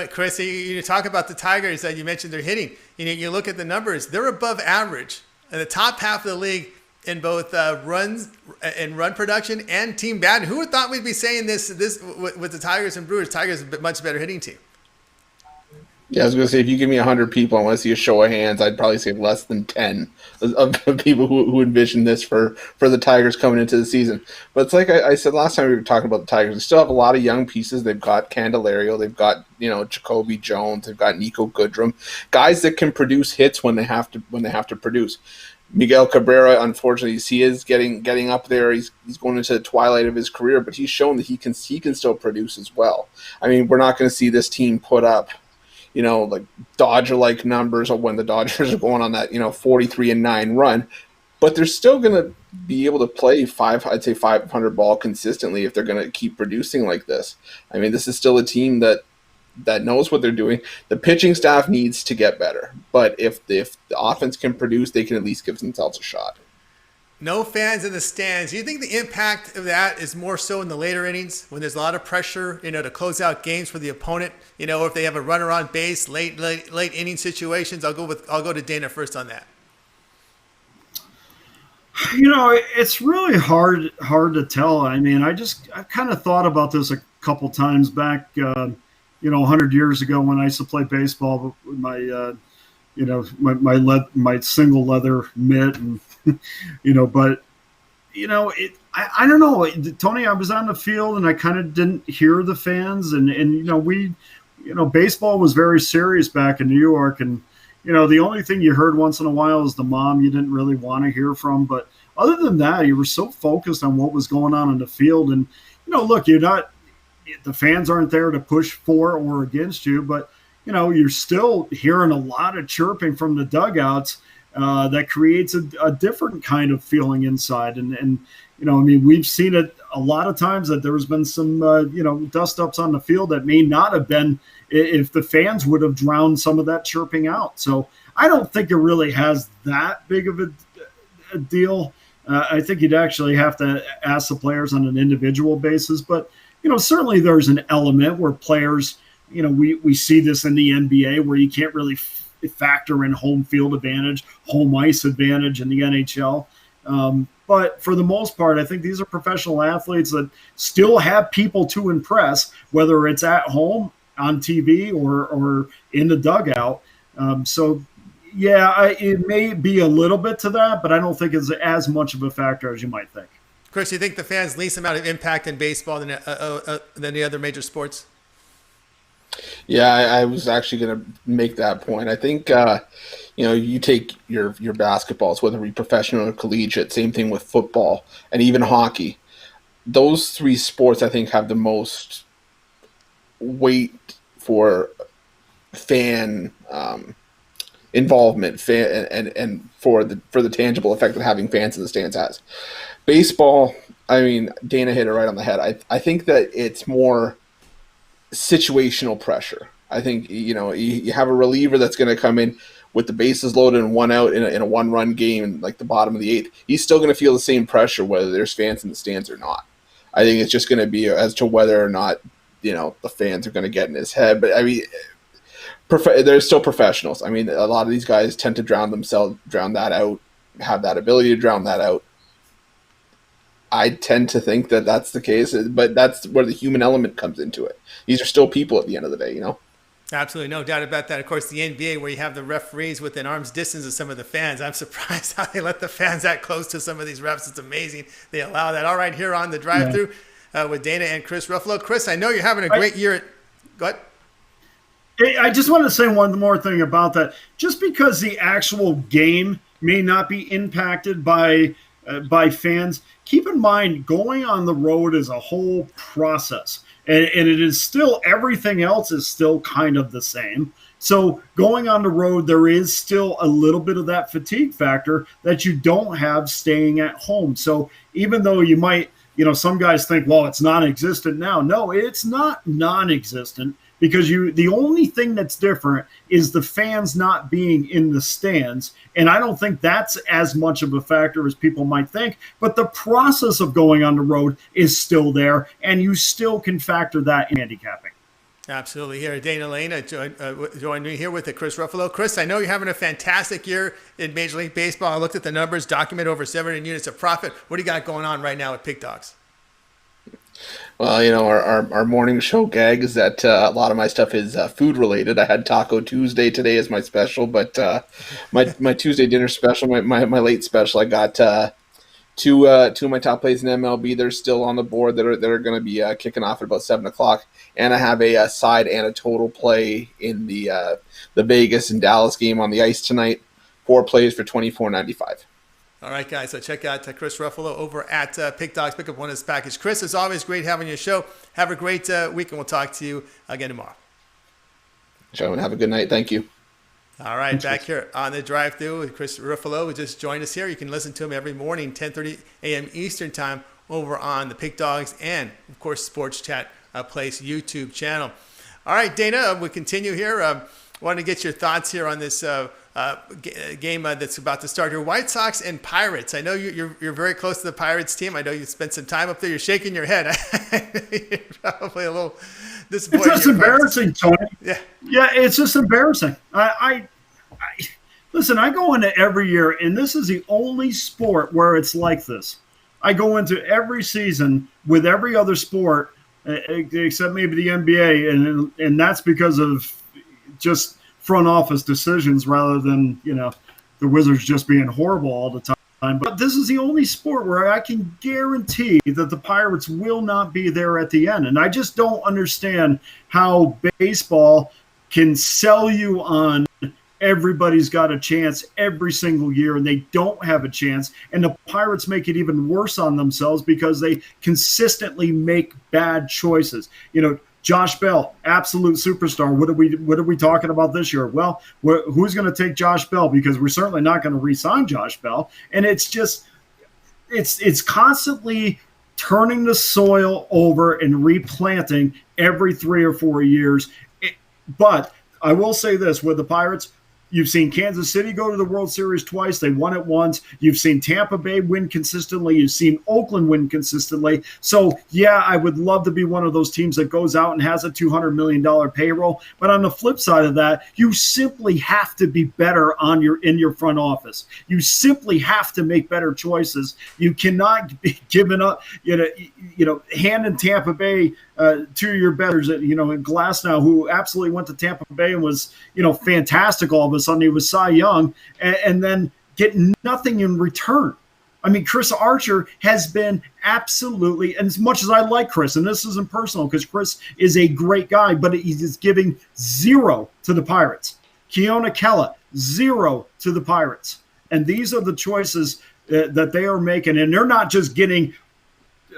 Chris, you talk about the Tigers that you mentioned they're hitting. You look at the numbers; they're above average in the top half of the league in both runs and run production and team batting. Who would have thought we'd be saying this with the Tigers and Brewers? Tigers a much better hitting team. Yeah, I was going to say, if you give me 100 people, I want to see a show of hands, I'd probably say less than 10 of people who envision this for the Tigers coming into the season. But it's like I said last time we were talking about the Tigers, they still have a lot of young pieces. They've got Candelario, they've got Jacoby Jones, they've got Nico Goodrum, guys that can produce hits when they have to produce. Miguel Cabrera, unfortunately, he is getting up there. He's going into the twilight of his career, but he's shown that he can still produce as well. I mean, we're not going to see this team put up like Dodger-like numbers of when the Dodgers are going on that 43-9 run, but they're still going to be able to play 500 ball consistently if they're going to keep producing like this. I mean, this is still a team that knows what they're doing. The pitching staff needs to get better, but if the offense can produce, they can at least give themselves a shot. No fans in the stands. Do you think the impact of that is more so in the later innings when there's a lot of pressure, to close out games for the opponent? Or if they have a runner on base, late inning situations. I'll go to Dana first on that. It's really hard to tell. I mean, I kind of thought about this a couple times back, 100 years ago when I used to play baseball with my, my single leather mitt and. But I don't know, Tony. I was on the field and I kind of didn't hear the fans, and baseball was very serious back in New York, and the only thing you heard once in a while is the mom you didn't really want to hear from, but other than that, you were so focused on what was going on in the field, and look, the fans aren't there to push for or against you, but you're still hearing a lot of chirping from the dugouts. That creates a different kind of feeling inside. And we've seen it a lot of times that there's been some, dust-ups on the field that may not have been if the fans would have drowned some of that chirping out. So I don't think it really has that big of a deal. I think you'd actually have to ask the players on an individual basis. But, certainly there's an element where players, we see this in the NBA where you can't really factor in home field advantage, home ice advantage in the NHL. But for the most part, I think these are professional athletes that still have people to impress, whether it's at home, on TV, or in the dugout. It may be a little bit to that, but I don't think it's as much of a factor as you might think. Chris, you think the fans' least amount of impact in baseball than the other major sports? Yeah, I was actually going to make that point. I think, you take your basketballs, whether it be professional or collegiate, same thing with football and even hockey. Those three sports, I think, have the most weight for fan involvement and for the tangible effect that having fans in the stands has. Baseball, I mean, Dana hit it right on the head. I think that it's more situational pressure. I think, you have a reliever that's going to come in with the bases loaded and one out in a one-run game, like the bottom of the eighth. He's still going to feel the same pressure whether there's fans in the stands or not. I think it's just going to be as to whether or not, the fans are going to get in his head. But, I mean, they're still professionals. I mean, a lot of these guys tend to drown that out, have that ability to drown that out. I tend to think that that's the case, but that's where the human element comes into it. These are still people at the end of the day, Absolutely, no doubt about that. Of course, the NBA, where you have the referees within arm's distance of some of the fans, I'm surprised how they let the fans that close to some of these refs. It's amazing they allow that. All right, here on the drive-thru with Dana and Chris Ruffalo. Chris, I know you're having a great year. Go ahead. I just want to say one more thing about that. Just because the actual game may not be impacted by fans, keep in mind going on the road is a whole process, and it is still, everything else is still kind of the same. So going on the road, there is still a little bit of that fatigue factor that you don't have staying at home. So even though you might, some guys think, well, it's non-existent now. No, it's not non-existent. Because the only thing that's different is the fans not being in the stands. And I don't think that's as much of a factor as people might think. But the process of going on the road is still there, and you still can factor that in handicapping. Absolutely. Here, Dana Lane joined me here with Chris Ruffalo. Chris, I know you're having a fantastic year in Major League Baseball. I looked at the numbers, document over 700 units of profit. What do you got going on right now with Pig Dogs? Well, our morning show gag is that a lot of my stuff is food related. I had Taco Tuesday today as my special, but my Tuesday dinner special, my late special, I got two of my top plays in MLB. They're still on the board that are going to be kicking off at about 7:00, and I have a side and a total play in the Vegas and Dallas game on the ice tonight. 4 plays for $24.95. All right, guys, so check out Chris Ruffalo over at Pig Dogs. Pick up one of his package. Chris, it's always great having your show. Have a great week, and we'll talk to you again tomorrow. Gentlemen, have a good night. Thank you. All right, thanks, back here on the drive-thru with Chris Ruffalo, who just joined us here. You can listen to him every morning, 10:30 a.m. Eastern Time, over on the Pig Dogs and, of course, Sports Chat Place YouTube channel. All right, Dana, we continue here. Wanted to get your thoughts here on this game that's about to start here. White Sox and Pirates. I know you're very close to the Pirates team. I know you spent some time up there. You're shaking your head. You're probably a little disappointed. It's just embarrassing, Tony. Yeah, it's just embarrassing. I listen. I go into every year, and this is the only sport where it's like this. I go into every season with every other sport, except maybe the NBA, and that's because of just front office decisions rather than, the Wizards just being horrible all the time. But this is the only sport where I can guarantee that the Pirates will not be there at the end. And I just don't understand how baseball can sell you on everybody's got a chance every single year, and they don't have a chance. And the Pirates make it even worse on themselves because they consistently make bad choices. Josh Bell, absolute superstar. What are we talking about this year? Well, who's going to take Josh Bell? Because we're certainly not going to re-sign Josh Bell. And it's just it's constantly turning the soil over and replanting every 3 or 4 years. But I will say this with the Pirates, You've seen Kansas City go to the World Series twice. They won it once. You've seen Tampa Bay win consistently. You've seen Oakland win consistently. So, yeah, I would love to be one of those teams that goes out and has a $200 million payroll. But on the flip side of that, you simply have to be better in your front office. You simply have to make better choices. You cannot be giving up, handing Tampa Bay to your betters, in Glasnow, who absolutely went to Tampa Bay and was, fantastic all of a sudden. He was Cy Young, and then get nothing in return. I mean, Chris Archer has been absolutely, and as much as I like Chris, and this isn't personal because Chris is a great guy, but he's giving 0 to the Pirates. Keona Kella, 0 to the Pirates. And these are the choices that they are making, and they're not just getting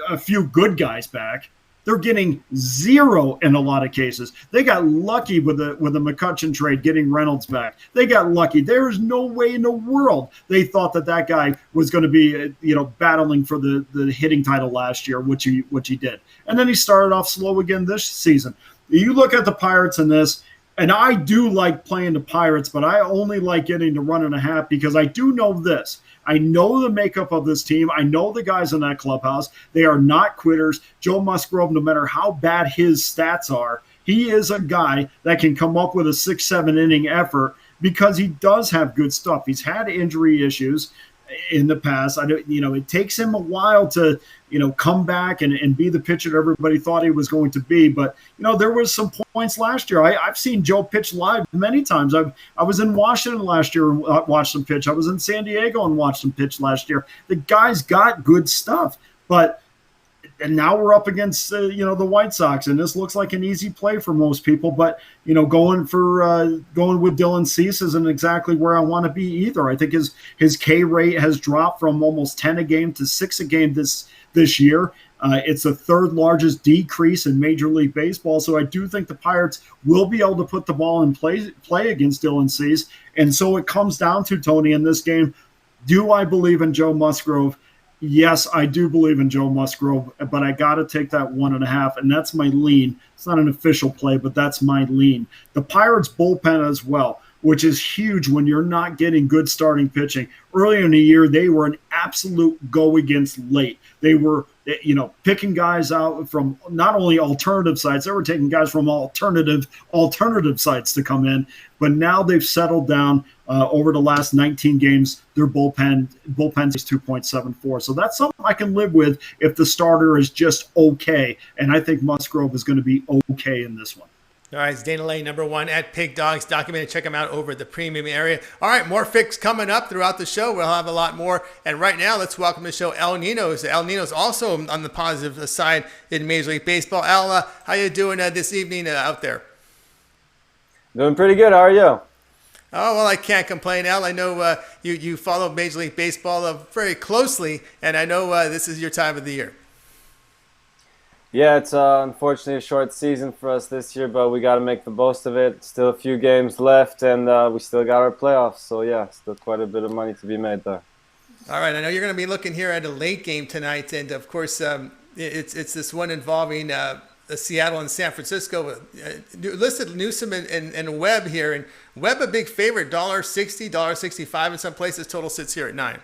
a few good guys back. They're getting 0 in a lot of cases. They got lucky with the McCutchen trade, getting Reynolds back. They got lucky. There is no way in the world they thought that guy was going to be, battling for the hitting title last year, which he did. And then he started off slow again this season. You look at the Pirates in this, and I do like playing the Pirates, but I only like getting to 1.5 because I do know this. I know the makeup of this team. I know the guys in that clubhouse. They are not quitters. Joe Musgrove, no matter how bad his stats are, he is a guy that can come up with a 6-7 inning effort because he does have good stuff. He's had injury issues in the past. It takes him a while to, come back and be the pitcher that everybody thought he was going to be. But, there was some points last year. I've seen Joe pitch live many times. I was in Washington last year and watched him pitch. I was in San Diego and watched him pitch last year. The guy's got good stuff. And now we're up against, the White Sox, and this looks like an easy play for most people. But, going with Dylan Cease isn't exactly where I want to be either. I think his K rate has dropped from almost 10 a game to 6 a game this year. It's the third largest decrease in Major League Baseball. So I do think the Pirates will be able to put the ball in play against Dylan Cease. And so it comes down to, Tony, in this game, do I believe in Joe Musgrove? Yes, I do believe in Joe Musgrove, but I got to take that 1.5, and that's my lean. It's not an official play, but that's my lean. The Pirates bullpen as well, which is huge when you're not getting good starting pitching. Earlier in the year, they were an absolute go against late. They were, picking guys out from not only alternative sites, they were taking guys from alternative sites to come in. But now they've settled down over the last 19 games. Their bullpen is 2.74. So that's something I can live with if the starter is just okay. And I think Musgrove is going to be okay in this one. All right, it's Dana Lane, #1 at Pig Dogs Documented. Check them out over at the premium area. All right, more fix coming up throughout the show. We'll have a lot more. And right now, let's welcome to the show El Nino. El Nino's also on the positive side in Major League Baseball. El, how you doing this evening out there? Doing pretty good. How are you? Oh, well, I can't complain, El. I know you follow Major League Baseball very closely, and I know this is your time of the year. Yeah, it's unfortunately a short season for us this year, but we got to make the most of it. Still a few games left, and we still got our playoffs. So, yeah, still quite a bit of money to be made there. All right, I know you're going to be looking here at a late game tonight, and, of course, it's this one involving Seattle and San Francisco. Listed Newsom and Webb here, and Webb a big favorite, $1.60, $1.65 in some places. Total sits here at 9.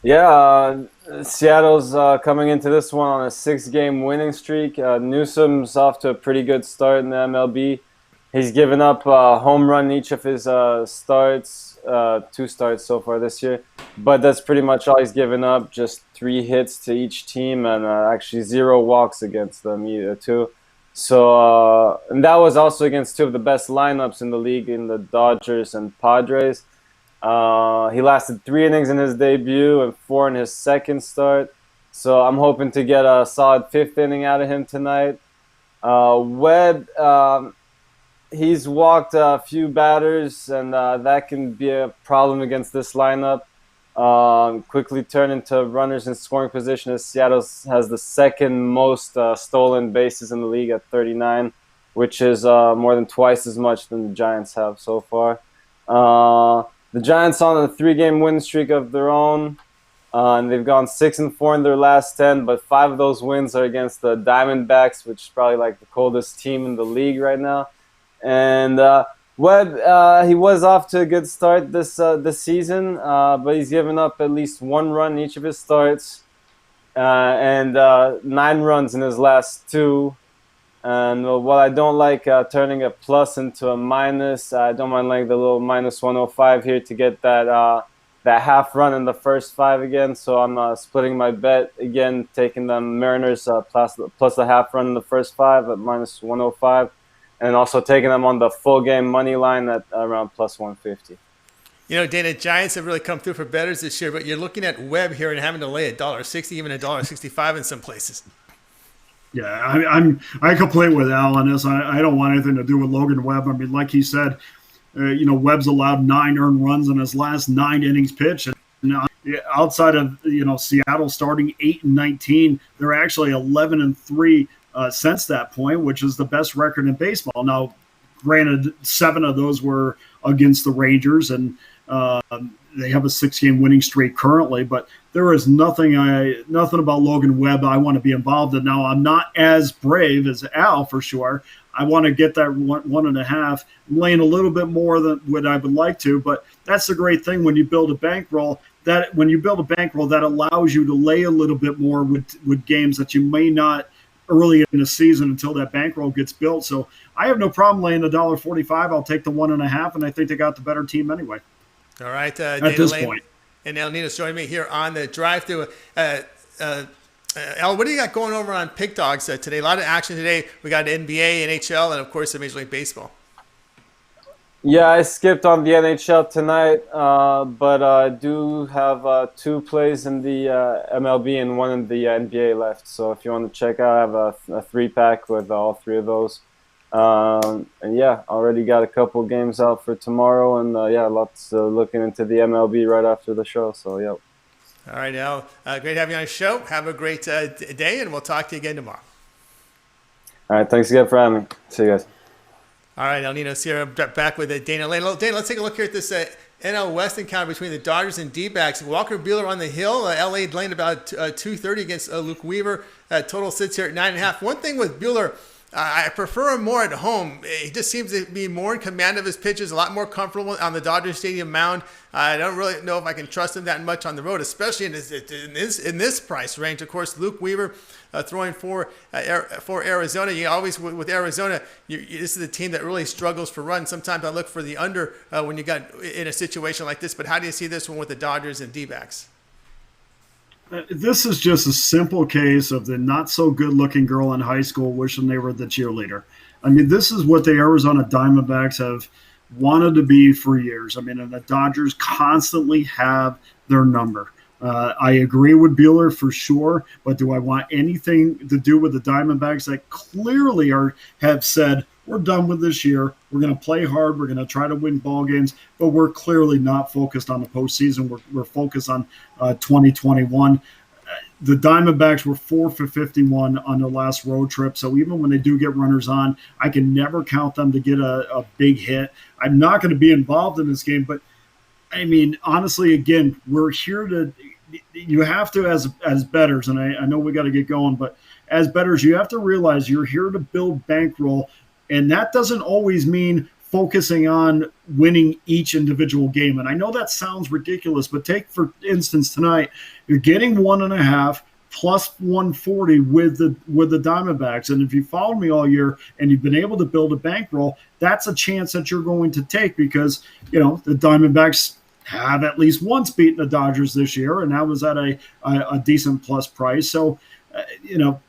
Yeah, Seattle's coming into this one on a 6-game winning streak. Newsom's off to a pretty good start in the MLB. He's given up a home run each of his starts, 2 starts so far this year. But that's pretty much all he's given up, just 3 hits to each team and actually 0 walks against them either, too. So, and that was also against 2 of the best lineups in the league in the Dodgers and Padres. He lasted 3 innings in his debut and 4 in his second start. So I'm hoping to get a solid 5th inning out of him tonight. Webb, he's walked a few batters, and that can be a problem against this lineup. Quickly turn into runners in scoring position, as Seattle has the 2nd most stolen bases in the league at 39, which is more than twice as much than the Giants have so far. The Giants on a 3-game win streak of their own, and they've gone 6-4 in their last 10, but 5 of those wins are against the Diamondbacks, which is probably like the coldest team in the league right now. And Webb, he was off to a good start this season, but he's given up at least 1 run each of his starts, and 9 runs in his last 2. And while I don't like turning a plus into a minus, I don't mind like the little minus 105 here to get that half run in the first 5 again. So I'm splitting my bet again, taking the Mariners plus the half run in the first 5 at minus 105. And also taking them on the full game money line at around plus 150. Dana, Giants have really come through for bettors this year, but you're looking at Webb here and having to lay $1.60, even $1.65 in some places. Yeah, I completely with Al on this. I don't want anything to do with Logan Webb. I mean, like he said, Webb's allowed 9 earned runs in his last 9 innings pitched. And outside of Seattle starting 8-19, they're actually 11-3. Since that point, which is the best record in baseball. Now, granted, 7 of those were against the Rangers, and they have a 6-game winning streak currently. But there is nothing about Logan Webb I want to be involved in. Now, I'm not as brave as Al for sure. I want to get that 1.5. I'm laying a little bit more than what I would like to, but that's the great thing when you build a bankroll. That when you build a bankroll, that allows you to lay a little bit more with games that you may not early in the season until that bankroll gets built. So I have no problem laying $1.45. I'll take the 1.5, and I think they got the better team anyway. All right, at Dana this Lane point. And El Nino's joining me here on the drive-through. El, what do you got going over on Pick Dogs today? A lot of action today. We got NBA, NHL, and of course, Major League Baseball. Yeah, I skipped on the NHL tonight, but I do have 2 plays in the MLB and 1 in the NBA left. So if you want to check out, I have a 3-pack with all 3 of those. And yeah, already got a couple games out for tomorrow, and lots looking into the MLB right after the show. So yep. All right, El. Great having you on the show. Have a great day, and we'll talk to you again tomorrow. All right, thanks again for having me. See you guys. All right, El Nino's here. I'm back with Dana Lane. Dana, let's take a look here at this NL West encounter between the Dodgers and D-backs. Walker Buehler on the hill. LA laying about 230 against Luke Weaver. Total sits here at 9.5. One thing with Buehler, I prefer him more at home. He just seems to be more in command of his pitches, a lot more comfortable on the Dodger Stadium mound. I don't really know if I can trust him that much on the road, especially in this price range. Of course, Luke Weaver throwing for Arizona. You always with Arizona, this is a team that really struggles for runs. Sometimes I look for the under when you got in a situation like this. But how do you see this one with the Dodgers and D-backs? This is just a simple case of the not-so-good-looking girl in high school wishing they were the cheerleader. I mean, this is what the Arizona Diamondbacks have wanted to be for years. I mean, and the Dodgers constantly have their number. I agree with Buehler for sure, but do I want anything to do with the Diamondbacks that clearly have said, we're done with this year. We're going to play hard. We're going to try to win ball games, but we're clearly not focused on the postseason. We're focused on 2021. The Diamondbacks were 4 for 51 on their last road trip. So even when they do get runners on, I can never count them to get a big hit. I'm not going to be involved in this game, but I mean, honestly, again, we're here to. You have to, as bettors, and I know we got to get going, but as bettors, you have to realize you're here to build bankroll. And that doesn't always mean focusing on winning each individual game. And I know that sounds ridiculous, but take, for instance, tonight, you're getting 1.5 plus 140 with the Diamondbacks. And if you followed me all year and you've been able to build a bankroll, that's a chance that you're going to take because, the Diamondbacks have at least once beaten the Dodgers this year, and that was at a decent plus price. So,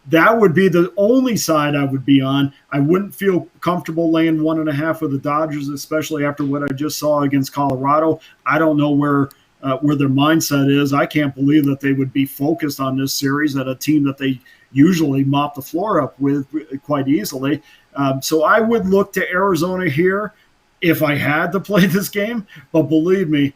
that would be the only side I would be on. I wouldn't feel comfortable laying 1.5 with the Dodgers, especially after what I just saw against Colorado. I don't know where their mindset is. I can't believe that they would be focused on this series at a team that they usually mop the floor up with quite easily. So I would look to Arizona here if I had to play this game. But believe me,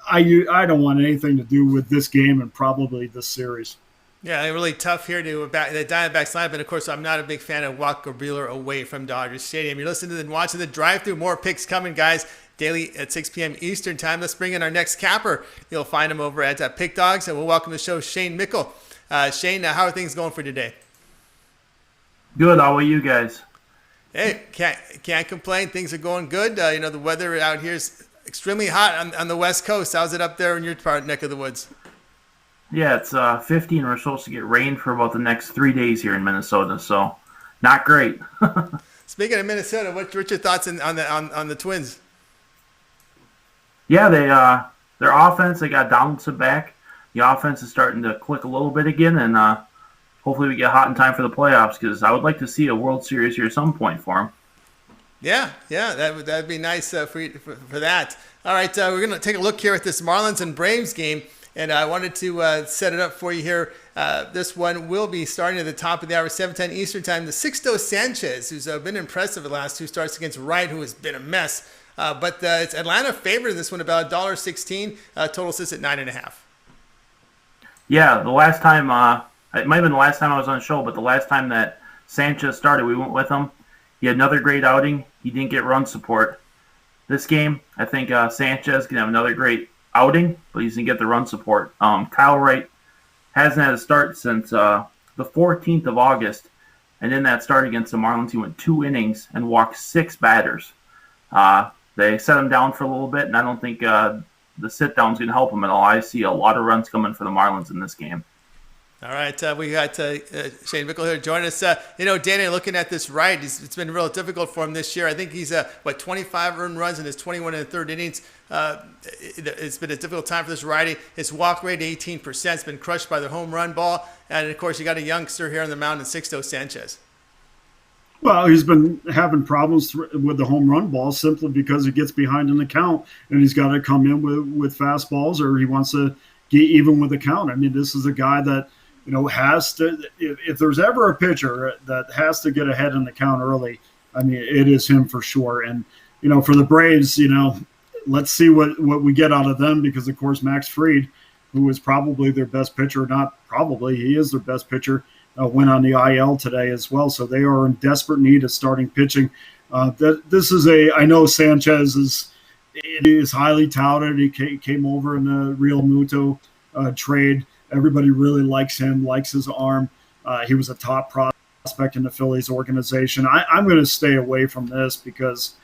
I don't want anything to do with this game and probably this series. Yeah, really tough here to back the Diamondbacks lineup, and of course, I'm not a big fan of Walker Buehler away from Dodger Stadium. You're listening to and watching the drive-through. More picks coming, guys. Daily at 6 p.m. Eastern time. Let's bring in our next capper. You'll find him over at Pick Dogs, and we'll welcome to the show Shane Mickle. Shane, how are things going for today? Good. How are you guys? Hey, can't complain. Things are going good. The weather out here is extremely hot on the West Coast. How's it up there in your neck of the woods? Yeah, it's 50, and we're supposed to get rain for about the next 3 days here in Minnesota, so not great. Speaking of Minnesota, what's your thoughts on the Twins? Yeah, their offense, they got Donaldson back. The offense is starting to click a little bit again, and hopefully we get hot in time for the playoffs, because I would like to see a World Series here at some point for them. Yeah, that'd be nice for that. All right, we're going to take a look here at this Marlins and Braves game, and I wanted to set it up for you here. This one will be starting at the top of the hour, 7:10 Eastern Time. The Sixto Sanchez, who's been impressive the last 2 starts against Wright, who has been a mess. But it's Atlanta favored in this one, about $1.16. Total sits at 9.5. Yeah, the last time, it might have been the last time I was on the show, but the last time that Sanchez started, we went with him. He had another great outing. He didn't get run support. This game, I think Sanchez can have another great outing, but he doesn't get the run support. Kyle Wright hasn't had a start since the 14th of August, and in that start against the Marlins, he went 2 innings and walked 6 batters. They set him down for a little bit, and I don't think the sit-down is going to help him at all. I see a lot of runs coming for the Marlins in this game. All right, we got Shane Mickle here to join us. Danny, looking at this Wright, it's been real difficult for him this year. I think he's 25 earned runs in his 21 and 3rd innings. It's been a difficult time for this righty. His walk rate 18%. It's been crushed by the home run ball, and of course you got a youngster here on the mound in Sixto Sanchez. Well, he's been having problems with the home run ball simply because he gets behind in the count, and he's got to come in with fastballs, or he wants to get even with the count. I mean, this is a guy that has to. If there's ever a pitcher that has to get ahead in the count early, I mean, it is him for sure. And for the Braves, let's see what we get out of them, because of course Max Fried, who is probably their best pitcher, not probably, he is their best pitcher. Went on the IL today as well, so they are in desperate need of starting pitching. I know Sanchez is highly touted. He came over in the Real Muto trade. Everybody really likes him, likes his arm. He was a top prospect in the Phillies organization. I'm going to stay away from this because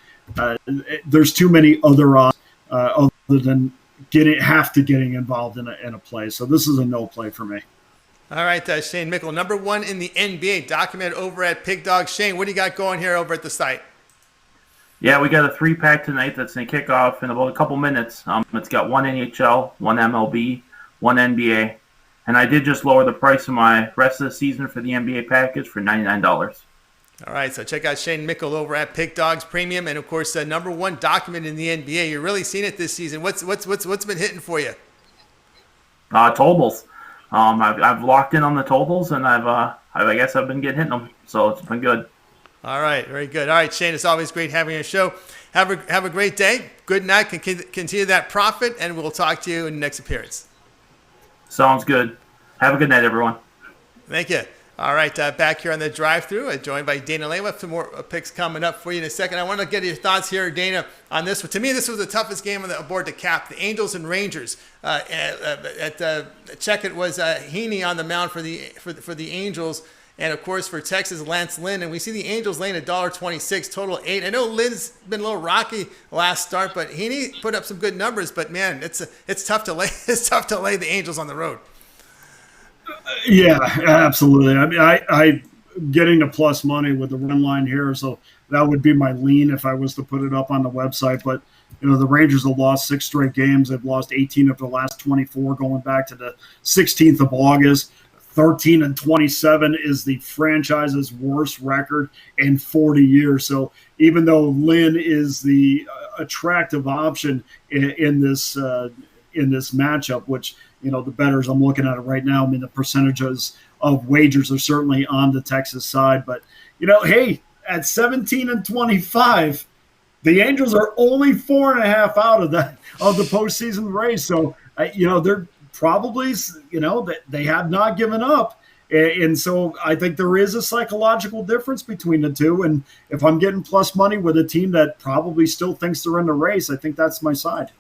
there's too many other odds other than getting involved in a play. So this is a no play for me. All right, Shane Mickle, number 1 in the NBA, documented over at Pig Dog. Shane, what do you got going here over at the site? Yeah, we got a 3-pack tonight that's going to kick off in about a couple minutes. It's got 1 NHL, 1 MLB, 1 NBA, and I did just lower the price of my rest of the season for the NBA package for $99. All right, so check out Shane Mickle over at Pig Dogs Premium, and of course, number 1 documented in the NBA. You're really seeing it this season. What's been hitting for you? Totals. I've locked in on the totals, and I guess I've been getting hitting them, so it's been good. All right, very good. All right, Shane, it's always great having you on the show. Have a great day. Good night. Continue that profit, and we'll talk to you in the next appearance. Sounds good. Have a good night, everyone. Thank you. All right, back here on the drive-through, joined by Dana Lane. We'll have some more picks coming up for you in a second. I want to get your thoughts here, Dana, on this one. To me, this was the toughest game on the board to cap. The Angels and Rangers. Check it was Heaney on the mound for the Angels, and of course for Texas, Lance Lynn. And we see the Angels laying $1.26, total 8. I know Lynn's been a little rocky last start, but Heaney put up some good numbers. But man, it's tough to lay. It's tough to lay the Angels on the road. Yeah, absolutely. I mean, I getting the plus money with the run line here, so that would be my lean if I was to put it up on the website. But the Rangers have lost 6 straight games. They've lost 18 of the last 24, going back to the 16th of August. 13-27 is the franchise's worst record in 40 years. So even though Lynn is the attractive option in this matchup, which the bettors, I'm looking at it right now, I mean, the percentages of wagers are certainly on the Texas side. But, hey, at 17-25, the Angels are only 4.5 out of the postseason race. So, they're probably, they have not given up. And so I think there is a psychological difference between the two. And if I'm getting plus money with a team that probably still thinks they're in the race, I think that's my side.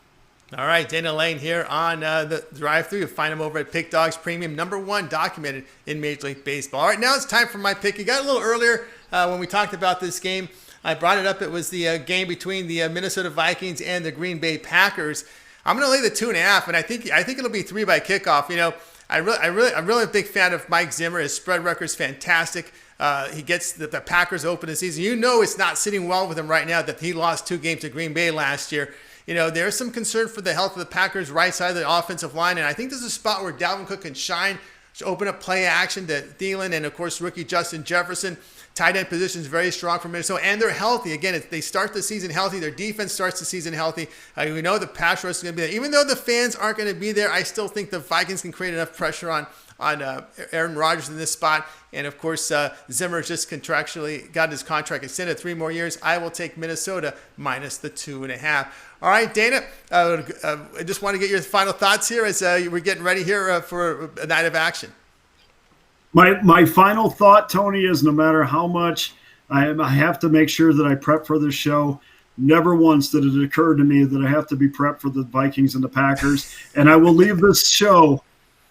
All right, Dana Lane here on the drive-thru. You'll find him over at Pick Dogs Premium, number 1 documented in Major League Baseball. All right, now it's time for my pick. You got a little earlier when we talked about this game. I brought it up. It was the game between the Minnesota Vikings and the Green Bay Packers. I'm going to lay the 2.5, and I think it'll be 3 by kickoff. I'm really a big fan of Mike Zimmer. His spread record's fantastic. He gets the Packers open this season. It's not sitting well with him right now that he lost 2 games to Green Bay last year. There's some concern for the health of the Packers' right side of the offensive line, and I think this is a spot where Dalvin Cook can shine, to open up play action to Thielen and, of course, rookie Justin Jefferson. Tight end position is very strong for Minnesota, and they're healthy. Again, they start the season healthy. Their defense starts the season healthy. We know the pass rush is going to be there. Even though the fans aren't going to be there, I still think the Vikings can create enough pressure on Aaron Rodgers in this spot. And, of course, Zimmer just contractually got his contract extended 3 more years. I will take Minnesota minus the 2.5. All right, Dana, I just want to get your final thoughts here as we're getting ready here for a night of action. My final thought, Tony, is no matter how much I have to make sure that I prep for this show, never once did it occur to me that I have to be prepped for the Vikings and the Packers. And I will leave this show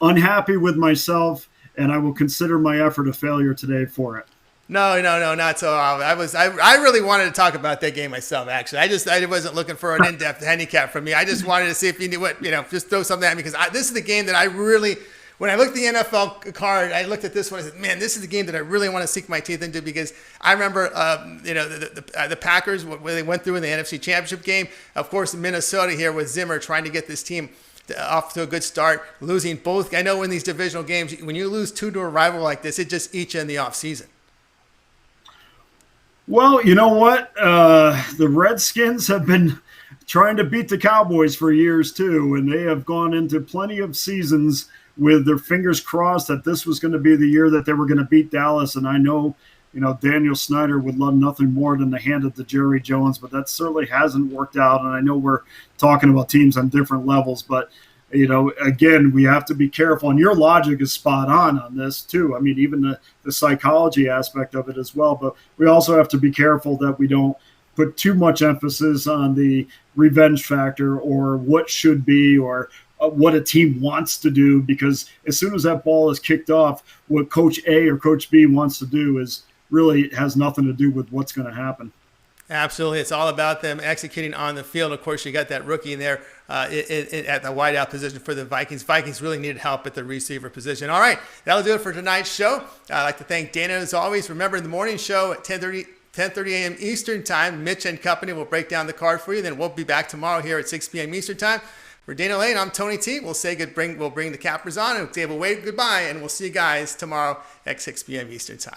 unhappy with myself, and I will consider my effort a failure today for it. No, not so. I really wanted to talk about that game myself, actually. I wasn't looking for an in-depth handicap from me. I just wanted to see if you knew what, just throw something at me, because this is the game that I really – when I looked at the NFL card, I looked at this one. I said, "Man, this is the game that I really want to sink my teeth into," because I remember, the Packers when they went through in the NFC Championship game. Of course, Minnesota here with Zimmer trying to get this team off to a good start, losing both. I know in these divisional games, when you lose 2 to a rival like this, it just eats you in the offseason. Well, you know what? The Redskins have been trying to beat the Cowboys for years too, and they have gone into plenty of seasons with their fingers crossed that this was going to be the year that they were going to beat Dallas. And I know, Daniel Snyder would love nothing more than to hand it to Jerry Jones, but that certainly hasn't worked out. And I know we're talking about teams on different levels, but, again, we have to be careful. And your logic is spot on this too. I mean, even the psychology aspect of it as well. But we also have to be careful that we don't put too much emphasis on the revenge factor or what should be or what a team wants to do, because as soon as that ball is kicked off, what Coach A or Coach B wants to do it has nothing to do with what's going to happen. Absolutely. It's all about them executing on the field. Of course, you got that rookie in there at the wideout position for the Vikings. Vikings really needed help at the receiver position. All right, that'll do it for tonight's show. I'd like to thank Dana as always. Remember, in the morning show at 10:30 a.m. Eastern Time, Mitch and company will break down the card for you. Then we'll be back tomorrow here at 6 p.m. Eastern Time. For Dana Lane, I'm Tony T. We'll bring the cappers on and say a wave goodbye, and we'll see you guys tomorrow at 6 p.m. Eastern Time.